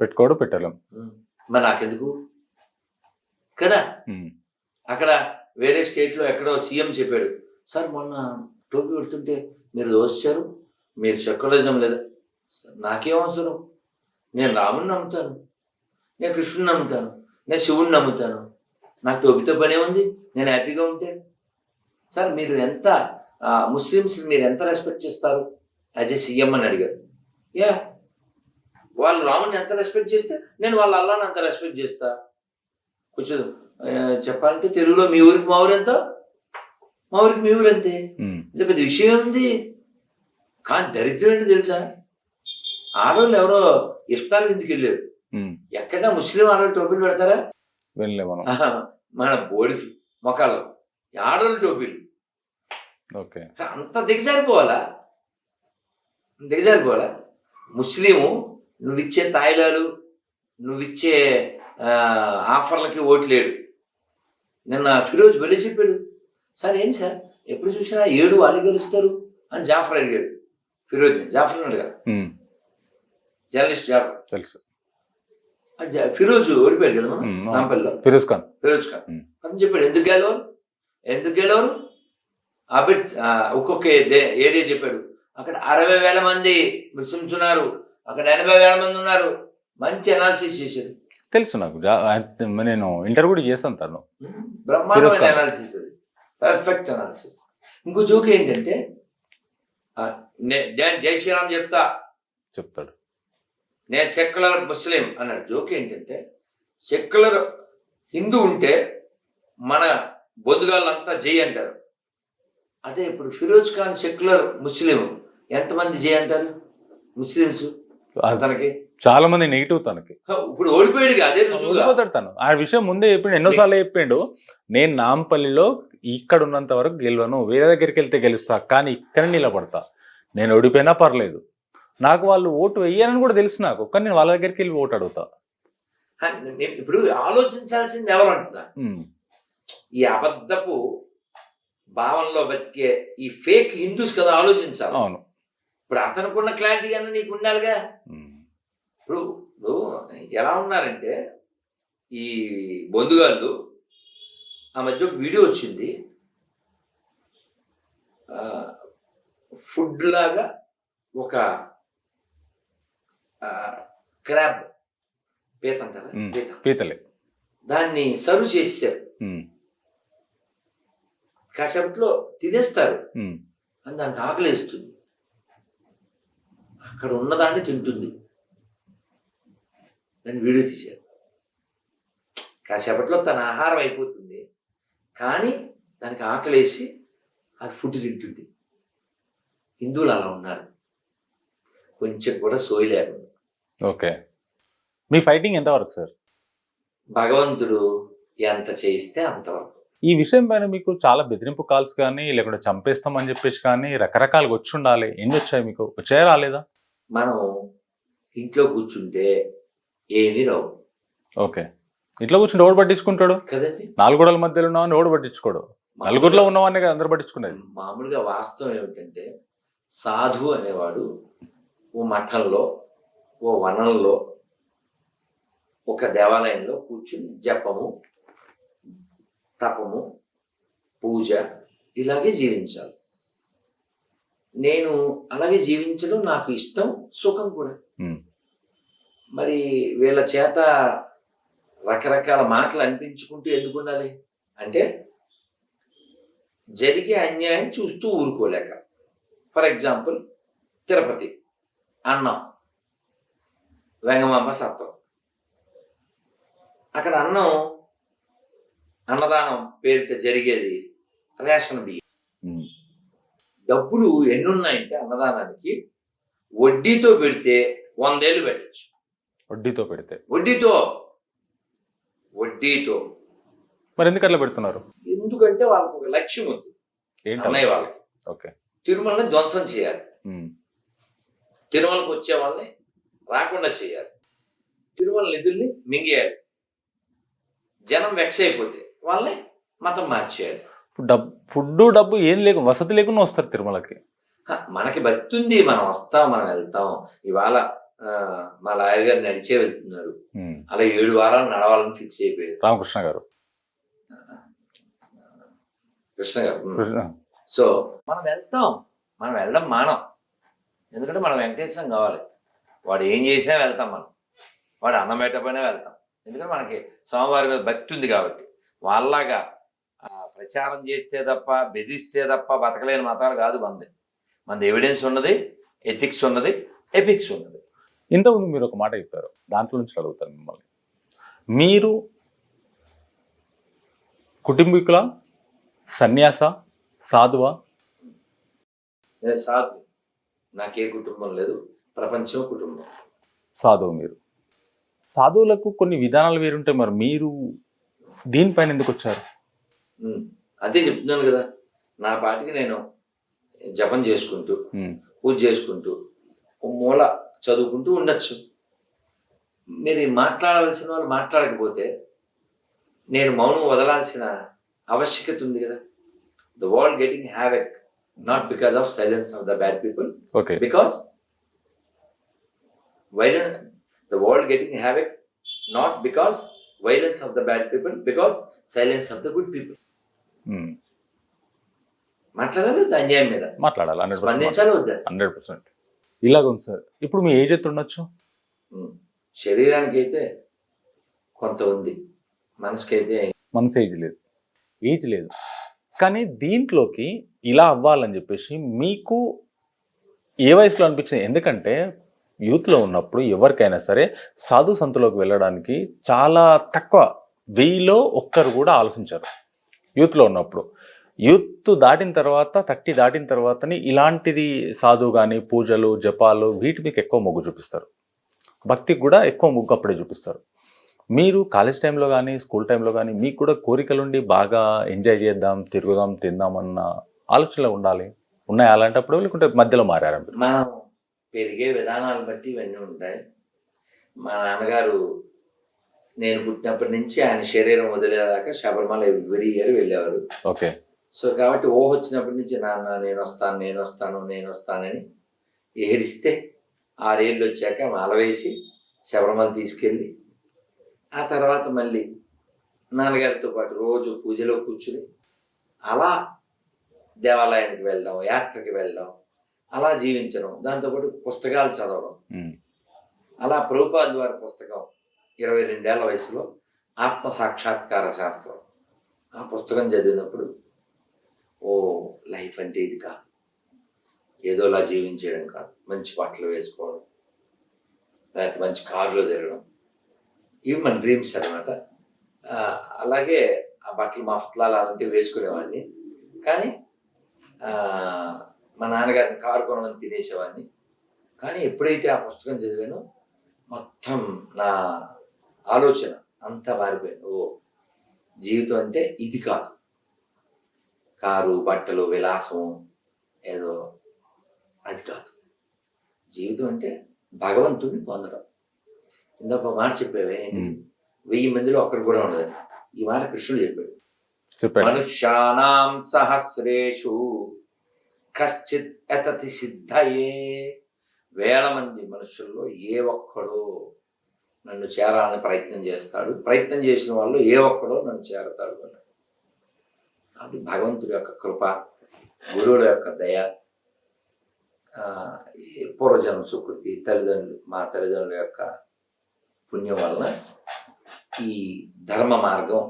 పెట్టుకోవడం పెట్టలేం, మరి నాకెందుకు కదా. అక్కడ వేరే స్టేట్లో ఎక్కడో సీఎం చెప్పాడు, సార్ మొన్న టోపీ పెడుతుంటే మీరు దోషించారు, మీరు సెక్యులరిజం లేదా? నాకేం అవసరం? నేను రాముని నమ్ముతాను, నేను కృష్ణుని నమ్ముతాను, నేను శివుని నమ్ముతాను, నాకు టోపీతో పనే ఉంది, నేను హ్యాపీగా ఉంటే. సార్ మీరు ఎంత ముస్లిమ్స్ మీరు ఎంత రెస్పెక్ట్ చేస్తారు యాజ్ ఏ సీఎం అని అడిగారు. వాళ్ళు రాముని ఎంత రెస్పెక్ట్ చేస్తే నేను వాళ్ళ అల్లాని అంత రెస్పెక్ట్ చేస్తా. కొంచెం చెప్పాలంటే తెలుగులో మీ ఊరికి మా ఊరు ఎంతో, మా ఊరికి మీ ఊరు అంతే. ఇంత పెద్ద విషయం ఉంది. కానీ దరిద్రం ఏంటి తెలుసా, ఆడవాళ్ళు ఎవరో ఇఫ్తార్ విందుకు వెళ్ళారు, ఎక్కడైనా ముస్లిం ఆడవాళ్ళు టోపీలు పెడతారా? మన బోడి మొక్కలు ఆడవాళ్ళు టోపీలు. అంత దిగజారిపోవాలా? దిగజారిపోవాలా? ముస్లిము నువ్విచ్చే తాయిలాలు, నువ్విచ్చే ఆఫర్లకి ఓట్లేడు. నిన్న ఫిరోజ్ వెళ్ళి చెప్పాడు, సార్ ఏంటి సార్ ఎప్పుడు చూసినా 7 వాళ్ళు గెలుస్తారు అని జాఫర్ అడిగాడు. ఫిరోజ్ని, జాఫర్ అడిగా, జర్నలిస్ట్ జాఫర్ తెలుసు. ఫిరోజ్ ఓడిపోయాడు కదా నాంపల్లిలో, ఫిరోజ్ ఖాన్ అని చెప్పాడు. ఎందుకు గెలవరు అబిట్ ఒక్కొక్క ఏరియా చెప్పాడు. అక్కడ 60,000 మంది ముస్లిమ్స్ ఉన్నారు, అక్కడ 80,000 మంది ఉన్నారు. మంచి అనాలిసిస్ చేశాడు. తెలుసు నాకు, నేను ఇంటర్వ్యూ కూడా చేస్తాను తను. బ్రహ్మాండమైన అనాలిసిస్, అది పర్ఫెక్ట్ అనాలిసిస్. ఇంకో జోక్ ఏంటంటే జై శ్రీరామ్ చెప్తాడు, నేను సెక్యులర్ ముస్లిం అన్నాడు. జోక్ ఏంటంటే సెక్యులర్ హిందూ ఉంటే మన బొందుగాళ్ళంతా జై అంటారు. అదే ఇప్పుడు ఫిరోజ్ ఖాన్ సెక్యులర్ ముస్లిం, ఎంతమంది జై అంటారు ముస్లిమ్స్? తనకి చాలా మంది నెగిటివ్. తనకి ఇప్పుడు ఓడిపోయాడు, అదే ఓడిపోతాడు తను. ఆ విషయం ముందే చెప్పిండు, ఎన్నోసార్లు చెప్పిండు, నేను నాంపల్లిలో ఇక్కడ ఉన్నంత వరకు గెలవను, వేరే దగ్గరికి వెళ్తే గెలుస్తా, కానీ ఇక్కడ నిలబడతా. నేను ఓడిపోయినా పర్లేదు, నాకు వాళ్ళు ఓటు వేయనని కూడా తెలుసు నాకు, కానీ నేను వాళ్ళ దగ్గరికి వెళ్ళి ఓటు అడుగుతా. ఇప్పుడు ఆలోచించాల్సింది ఎవరు అంటున్నా, ఈ అబద్ధపు భావంలో బతికే ఈ ఫేక్ హిందూస్ కదా ఆలోచించాలి. అవును, ఇప్పుడు అతనుకున్న క్లారిటీ కన్నా నీకు ఉండాలిగా. ఇప్పుడు ఎలా ఉన్నారంటే ఈ బొందుగాళ్ళు, ఆ మధ్య ఒక వీడియో వచ్చింది, ఫుడ్ లాగా ఒక క్రాబ్ పీత అంటారా, పీతలే, దాన్ని సర్వ్ చేశారు. కాసేపట్లో తినేస్తారు అని దానికి ఆకలేస్తుంది, అక్కడ ఉన్నదాన్ని తింటుంది. దాన్ని వీడియో తీశారు. కాసేపట్లో తన ఆహారం అయిపోతుంది, కానీ దానికి ఆకలేసి అది ఫుడ్ తింటుంది. హిందువులు అలా ఉన్నారు, కొంచెం కూడా సోయి లేకుండా. ఓకే, మీ ఫైటింగ్ ఎంతవరకు సార్? భగవంతుడు ఎంత చేయిస్తే అంతవరకు. ఈ విషయం పైన మీకు చాలా బెదిరింపు కాల్స్ కానీ, లేకుంటే చంపేస్తామని చెప్పేసి కానీ రకరకాలుగా వచ్చి ఉండాలి. ఎన్ని వచ్చాయి మీకు? వచ్చాయా రాలేదా? మనం ఇంట్లో కూర్చుంటే ఏమీ రావు. ఓకే, ఇంట్లో కూర్చుంటే ఓడి పట్టించుకుంటాడు కదండి. 4 గోడల మధ్యలో ఉన్నామని ఓడి పట్టించుకోడు, నలుగురిలో ఉన్నవాడిని కదా అందరు పట్టించుకునేది. మామూలుగా వాస్తవం ఏమిటంటే సాధు అనేవాడు ఓ మఠంలో, ఓ వనంలో, ఒక దేవాలయంలో కూర్చుని జపము, తపము, పూజ ఇలాగే జీవించాలి. నేను అలాగే జీవించడం నాకు ఇష్టం, సుఖం కూడా. మరి వీళ్ళ చేత రకరకాల మాటలు అనిపించుకుంటూ ఎందుకు ఉండాలి అంటే, జరిగే అన్యాయం చూస్తూ ఊరుకోలేక. ఫర్ ఎగ్జాంపుల్ తిరుపతి అన్నం, వెంగమాంబ సత్రం, అక్కడ అన్నదానం పేరిట జరిగేది రేషన్ బియ్యం. డబ్బులు ఎన్నున్నాయంటే అన్నదానానికి వడ్డీతో పెడితే 100 ఏళ్ళు పెట్టచ్చు. వడ్డీతో మరి ఎందుకు అట్లా పెడుతున్నారు? ఎందుకంటే వాళ్ళకి ఒక లక్ష్యం ఉంది, అన్నయ్య వాళ్ళకి. ఓకే, తిరుమలని ధ్వంసం చేయాలి, తిరుమలకు వచ్చే వాళ్ళని రాకుండా చేయాలి, తిరుమల నిధుల్ని మింగేయాలి, జనం వెక్స్ అయిపోతే వాళ్ళని మతం మార్చేయాలి. ఫుడ్ డబ్బు ఏం లేకుండా, వసతి లేకుండా వస్తారు తిరుమలకి. మనకి భక్తి ఉంది, మనం వస్తాం, మనం వెళ్తాం. ఇవాళ మా లాయర్ గారు నడిచే వెళ్తున్నారు, అలా 7 వారాలు నడవాలని ఫిక్స్ అయిపోయారు. రామకృష్ణ గారు, కృష్ణ గారు. సో మనం వెళ్తాం, మనం వెళ్ళడం మానం. ఎందుకంటే మనం వెంకటేశ్వరం కావాలి. వాడు ఏం చేసినా వెళ్తాం, మనం వాడు అన్నం పెట్టకపోయినా వెళ్తాం. ఎందుకంటే మనకి స్వామివారి మీద భక్తి ఉంది కాబట్టి. వాళ్ళలాగా ప్రచారం చేస్తే తప్ప, బెదిరిస్తే తప్ప బతకలేని మతాలు కాదు మనది. మనది ఎవిడెన్స్ ఉన్నది, ఎథిక్స్ ఉన్నది, ఎపిక్స్ ఉన్నది. ఇంతకుముందు మీరు ఒక మాట చెప్పారు, దాంట్లో నుంచి అడుగుతాను మిమ్మల్ని. మీరు కుటుంబీకుల, సన్యాస, సాధువా? నేను సాధు. నాకే కుటుంబం లేదు, ప్రపంచం కుటుంబం. సాధువు మీరు. సాధువులకు కొన్ని విధానాలు వేరుంటాయి, మరి మీరు దీనిపైన ఎందుకు వచ్చారు? అదే చెప్తున్నాను కదా, నా పాటికి నేను జపం చేసుకుంటూ పూజ చేసుకుంటూ మూల చదువుకుంటూ ఉండొచ్చు. మీరు మాట్లాడవలసిన వాళ్ళు మాట్లాడకపోతే నేను మౌనం వదలాల్సిన ఆవశ్యకత ఉంది కదా. The world getting havoc not because of silence of the bad people, because violence, the world getting havoc not because violence of the bad people, because silence of the good people. మాట్లాడాలి అన్యాయం మీద, మాట్లాడాలి, స్పందించాలి వద్దా? 100%. ఇలాగ ఉంది సార్. ఇప్పుడు మీ ఏజ్ ఎంత ఉండొచ్చు? శరీరానికి అయితే కొంత ఉంది, మనసుకైతే మనసు ఏజ్ లేదు. కానీ దీంట్లోకి ఇలా అవ్వాలని చెప్పేసి మీకు ఏ వయసులో అనిపించింది? ఎందుకంటే యూత్లో ఉన్నప్పుడు ఎవరికైనా సరే సాధు సంతులోకి వెళ్ళడానికి చాలా తక్కువ, 1000లో ఒక్కరు కూడా ఆలోచించారు యూత్లో ఉన్నప్పుడు. యూత్ దాటిన తర్వాత 30 దాటిన తర్వాతని ఇలాంటిది సాధువు కానీ పూజలు జపాలు వీటి మీకు ఎక్కువ మొగ్గు చూపిస్తారు, భక్తికి కూడా ఎక్కువ మొగ్గు అప్పుడే చూపిస్తారు. మీరు కాలేజ్ టైంలో కానీ స్కూల్ టైంలో కానీ మీకు కూడా కోరికలుండి బాగా ఎంజాయ్ చేద్దాం, తిరుగుదాం, తిందాం అన్న ఆలోచనలు ఉన్నాయి అలాంటప్పుడు, లేకుంటే మధ్యలో మారారు? మనం పెరిగే విధానాలను బట్టి ఇవన్నీ ఉంటాయి. మా నాన్నగారు నేను పుట్టినప్పటి నుంచి ఆయన శరీరం వదిలేదాకా శబరిమల ఎవ్రీ ఇయర్ వెళ్ళేవారు. ఓకే. సో కాబట్టి వచ్చినప్పటి నుంచి నాన్న నేను వస్తానని ఏడిస్తే 6 ఏళ్ళు వచ్చాక మాల వేసి శబరిమల తీసుకెళ్ళి ఆ తర్వాత మళ్ళీ నాన్నగారితో పాటు రోజు పూజలో కూర్చుని అలా దేవాలయానికి వెళ్ళడం, యాత్రకి వెళ్ళడం, అలా జీవించడం, దాంతోపాటు పుస్తకాలు చదవడం. అలా ప్రభుపాద్ వారి పుస్తకం 22 ఏళ్ల వయసులో ఆత్మ సాక్షాత్కార శాస్త్రం, ఆ పుస్తకం చదివినప్పుడు లైఫ్ అంటే ఇది కాదు, ఏదోలా జీవించడం కాదు, మంచి బట్టలు వేసుకోవడం, లేకపోతే మంచి కారులో తిరగడం, ఇవి మన డ్రీమ్స్ అనమాట. అలాగే ఆ బట్టలు మఫ్తలాలు అలాంటివి వేసుకునేవాడిని. కానీ మా నాన్నగారిని కారు కొనమని తినేసేవాడిని. కానీ ఎప్పుడైతే ఆ పుస్తకం చదివానో మొత్తం నా ఆలోచన అంతా మారిపోయింది. జీవితం అంటే ఇది కాదు, కారు బట్టలు విలాసం ఏదో అది కాదు. జీవితం అంటే భగవంతుడిని పొందడం. ఇందాక ఒక మాట చెప్పేవే, 1000 మందిలో ఒక్కరు కూడా ఉండదని. ఈ మాట కృష్ణుడు చెప్పాడు. మనుష్యానాం సహస్రేషు కశ్చిత్ యతతి సిద్ధయే. 1000 మంది మనుషుల్లో ఏ ఒక్కడో నన్ను చేరాలని ప్రయత్నం చేస్తాడు, ప్రయత్నం చేసిన వాళ్ళు ఏ ఒక్కడో నన్ను చేరతాడు అన్నాడు. కాబట్టి భగవంతుడి యొక్క కృప, గురువుల యొక్క దయ, పూర్వజన్మ సుకృతి, మా తల్లిదండ్రుల యొక్క పుణ్యం వలన ఈ ధర్మ మార్గం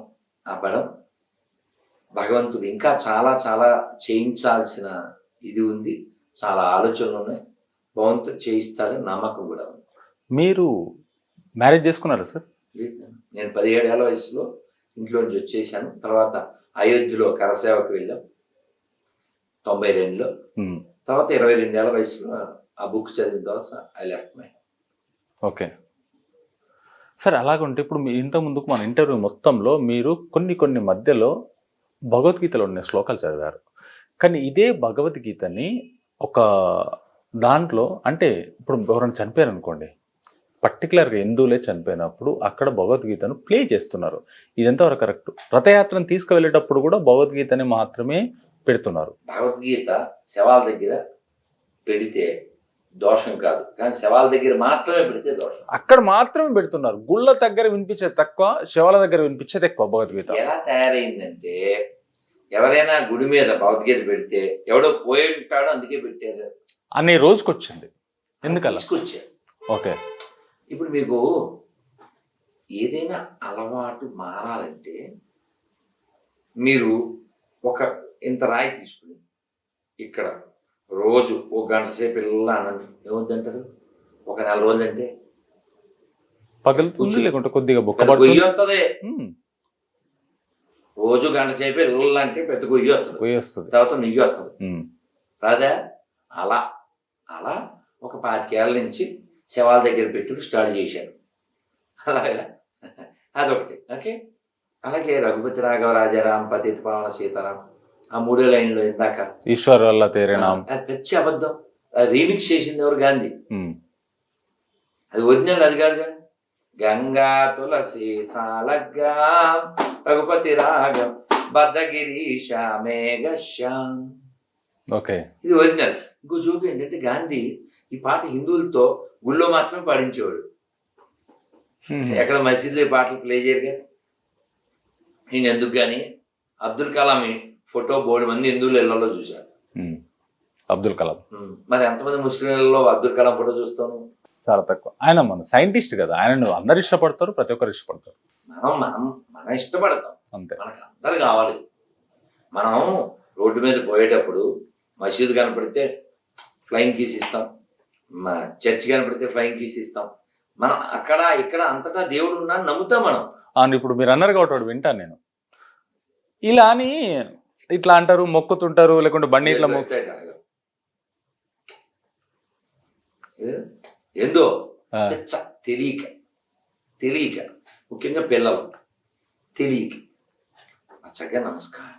అవ్వడం, భగవంతుడు ఇంకా చాలా చాలా చేయించాల్సిన ఇది ఉంది, చాలా ఆలోచనలు ఉన్నాయి, భగవంతుడు చేయిస్తాడని నమ్మకం కూడా ఉంది. మీరు మ్యారేజ్ చేసుకున్నారా సార్? నేను 17 ఏళ్ల వయసులో ఇంట్లో నుంచి వచ్చేసాను. తర్వాత అయోధ్యలో కరసేవకు వెళ్ళాం 92లో. తర్వాత 22 ఏళ్ల వయసులో ఆ బుక్ చదివిన తర్వాత I left my. Okay sir. అలాగుంటే ఇప్పుడు ఇంత ముందుకు మన ఇంటర్వ్యూ మొత్తంలో మీరు కొన్ని మధ్యలో భగవద్గీతలో ఉన్న శ్లోకాలు చదివారు. కానీ ఇదే భగవద్గీతని ఒక దాంట్లో, అంటే ఇప్పుడు ఎవరైనా చనిపోయారు అనుకోండి, పర్టికులర్గా హిందువులే చనిపోయినప్పుడు అక్కడ భగవద్గీతను ప్లే చేస్తున్నారు. ఇది ఎంతవరకు కరెక్ట్? రథయాత్రను తీసుకువెళ్ళేటప్పుడు కూడా భగవద్గీతని మాత్రమే పెడుతున్నారు. భగవద్గీత శవాల దగ్గర పెడితే దోషం కాదు, కానీ శవాల దగ్గర మాత్రమే పెడితే దోషం. అక్కడ మాత్రమే పెడుతున్నారు. గుళ్ళ దగ్గర వినిపించేది తక్కువ, శవాల దగ్గర వినిపించేది ఎక్కువ భగవద్గీత. ఎలా తయారైందంటే, ఎవరైనా గుడి మీద భగవద్గీత పెడితే ఎవడో పోయి ఉంటాడో అందుకే పెట్టారు అనే రోజుకొచ్చింది. ఎందుకలా తీసుకొచ్చారు? ఓకే. ఇప్పుడు మీకు ఏదైనా అలవాటు మారాలంటే మీరు ఒక ఇంత రాయి తీసుకుని ఇక్కడ రోజు 1 గంట సేపు ఇలా అనండి, ఏమవుద్దంటారు? ఒక నెల రోజులు అంటే పగులుతుంది, లేకుంటే కొద్దిగా బొక్క పెద్ద పడుతుంది. గొయ్యి వస్తుంది. రోజు గంట సేపు అంటే పెద్ద గొయ్యి వస్తుంది, పోయి వస్తుంది. తర్వాత నెయ్యి వస్తుంది. రాదా? అలా అలా ఒక 25 ఏళ్ళ నుంచి శవాల దగ్గర పెట్టుడు స్టార్ట్ చేశారు. అలాగా అదొకటి. ఓకే. అలాగే రఘుపతి రాఘవ రాజారాం పతిత పావన సీతారాం ఆ 3 లైన్లు ఇందాక ఈశ్వర్ వల్ల తేరేనాం, అది పెద్ద అబద్ధం. అది రీమిక్స్ చేసింది ఎవరు? గాంధీ. అది ఒరిజినల్ అది కాదుగా. గంగా తులసి సాలగ్గా రఘుపతి రాగం బద్దగిరీష మేఘశ్యాం. ఓకే, ఇది ఒరిజినల్. ఇంకో జోక్ ఏంటంటే గాంధీ ఈ పాట హిందువులతో గుళ్ళో మాత్రమే పాడించేవాడు. ఎక్కడ మసీదులో ఈ పాటలు ప్లే చేయరుగా. నేను ఎందుకు కానీ అబ్దుల్ కలాం ఫోటో బోర్డు మంది హిందువులు ఇళ్లలో చూశారు. అబ్దుల్ కలాం. మరి ఎంతమంది ముస్లింలలో అబ్దుల్ కలాం ఫోటో చూస్తాను? చాలా తక్కువ. ఆయన మన సైంటిస్ట్ కదా, ఆయన అందరు ఇష్టపడతారు, ప్రతి ఒక్కరు ఇష్టపడతారు. మనం ఇష్టపడతాం అంతే. మనకు అందరు కావాలి. మనం రోడ్డు మీద పోయేటప్పుడు మసీదు కనపడితే ఫ్లయింగ్ కీస్ ఇస్తాం, చర్చ్ కనపడితే ఫ్లయింగ్ కీస్ ఇస్తాం. మనం అక్కడ ఇక్కడ అంతటా దేవుడు ఉన్నాను నమ్ముతాం మనం. అవును, ఇప్పుడు మీరు అన్నారు కాబట్టి వింటాను నేను. ఇలా అని ఇట్లా అంటారు, మొక్కుతుంటారు, లేకుంటే బండి ఇట్లా ఏందో తెలియక తెలియక ముఖ్యంగా పిల్లలు తెలియక చక్కగా నమస్కారం.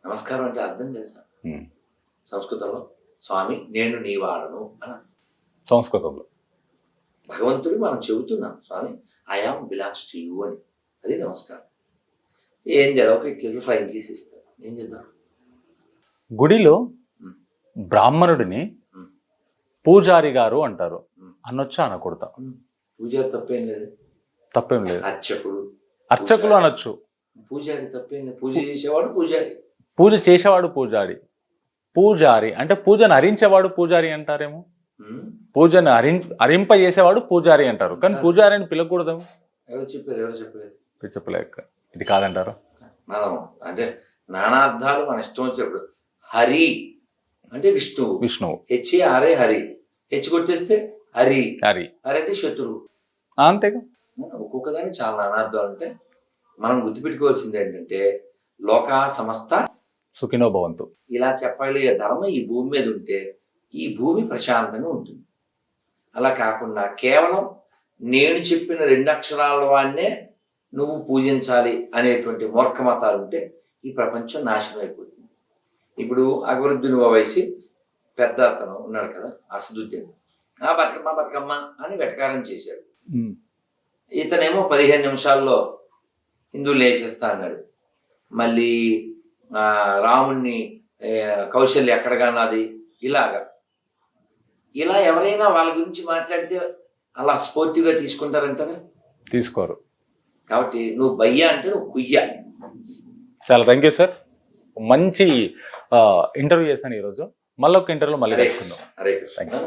నమస్కారం అంటే అర్థం తెలుసా? సంస్కృతంలో స్వామి నేను నీ వాడను అని. సంస్కృతంలో భగవంతుడు మనం చెబుతున్నాం స్వామి I am belongs to you అని. అది నమస్కారం. ఏం జరగక ఇట్లా ఫ్లైంగ్ చేసి ఇస్తారు. ఏం చేద్దాం? గుడిలో బ్రాహ్మణుడిని పూజారి గారు అంటారు, అనొచ్చా అనకూడదా? పూజారి తప్పేం లేదు. తప్పేం లేదు. అర్చకులు అనొచ్చు. పూజారి తప్పేం లేదు. పూజ చేసేవాడు పూజారి. పూజ చేసేవాడు పూజారి. పూజారి అంటే పూజను హరించేవాడు పూజారి అంటారేమో. పూజను హరింప చేసేవాడు పూజారి అంటారు, కానీ పూజారి అని పిలకూడదు. ఎవరు చెప్పలేదు. చెప్పలేక ఇది కాదంటారు. మనం అంటే నానార్థాలు మన ఇష్టం వచ్చినప్పుడు. హరి అంటే విష్ణువు. హెచ్ఆర్ఏ హరి. హెచ్ కొట్టేస్తే హరి. హరి అంటే శత్రువు. అంతేగా. ఒక్కొక్క దానికి చాలా నానార్థాలు ఉంటాయి. మనం గుర్తుపెట్టుకోవాల్సింది ఏంటంటే లోకా సమస్త సుఖినో భవంతు. ఇలా చెప్పాలి. ధర్మం ఈ భూమి మీద ఉంటే ఈ భూమి ప్రశాంతంగా ఉంటుంది. అలా కాకుండా కేవలం నేను చెప్పిన 2 అక్షరాల వాడినే నువ్వు పూజించాలి అనేటువంటి మూర్ఖ మతాలు ఉంటే ఈ ప్రపంచం నాశనం అయిపోతుంది. ఇప్పుడు అక్బరుద్దీన్ ఓవైసీ పెద్ద అతను ఉన్నాడు కదా, అసదుద్దీన్, ఆ బతుకమ్మ అని వెటకారం చేశాడు. ఇతనేమో 15 నిమిషాల్లో హిందువులు వేసేస్తా అన్నాడు. మళ్ళీ రాముణ్ణి కౌశల్య ఎక్కడ కన్నది ఇలా ఎవరైనా వాళ్ళ గురించి మాట్లాడితే అలా స్ఫూర్తిగా తీసుకుంటారంటారా? తీసుకోరు. కాబట్టి నువ్వు బయ్యా అంటే నువ్వు కుయ్యా. చాలా థ్యాంక్ యూ సార్. మంచి ఇంటర్వ్యూ చేశాను ఈరోజు. మళ్ళీ ఒక ఇంటర్వ్యూలో మళ్ళీ కలుసుకుందాం. హరే కృష్ణ.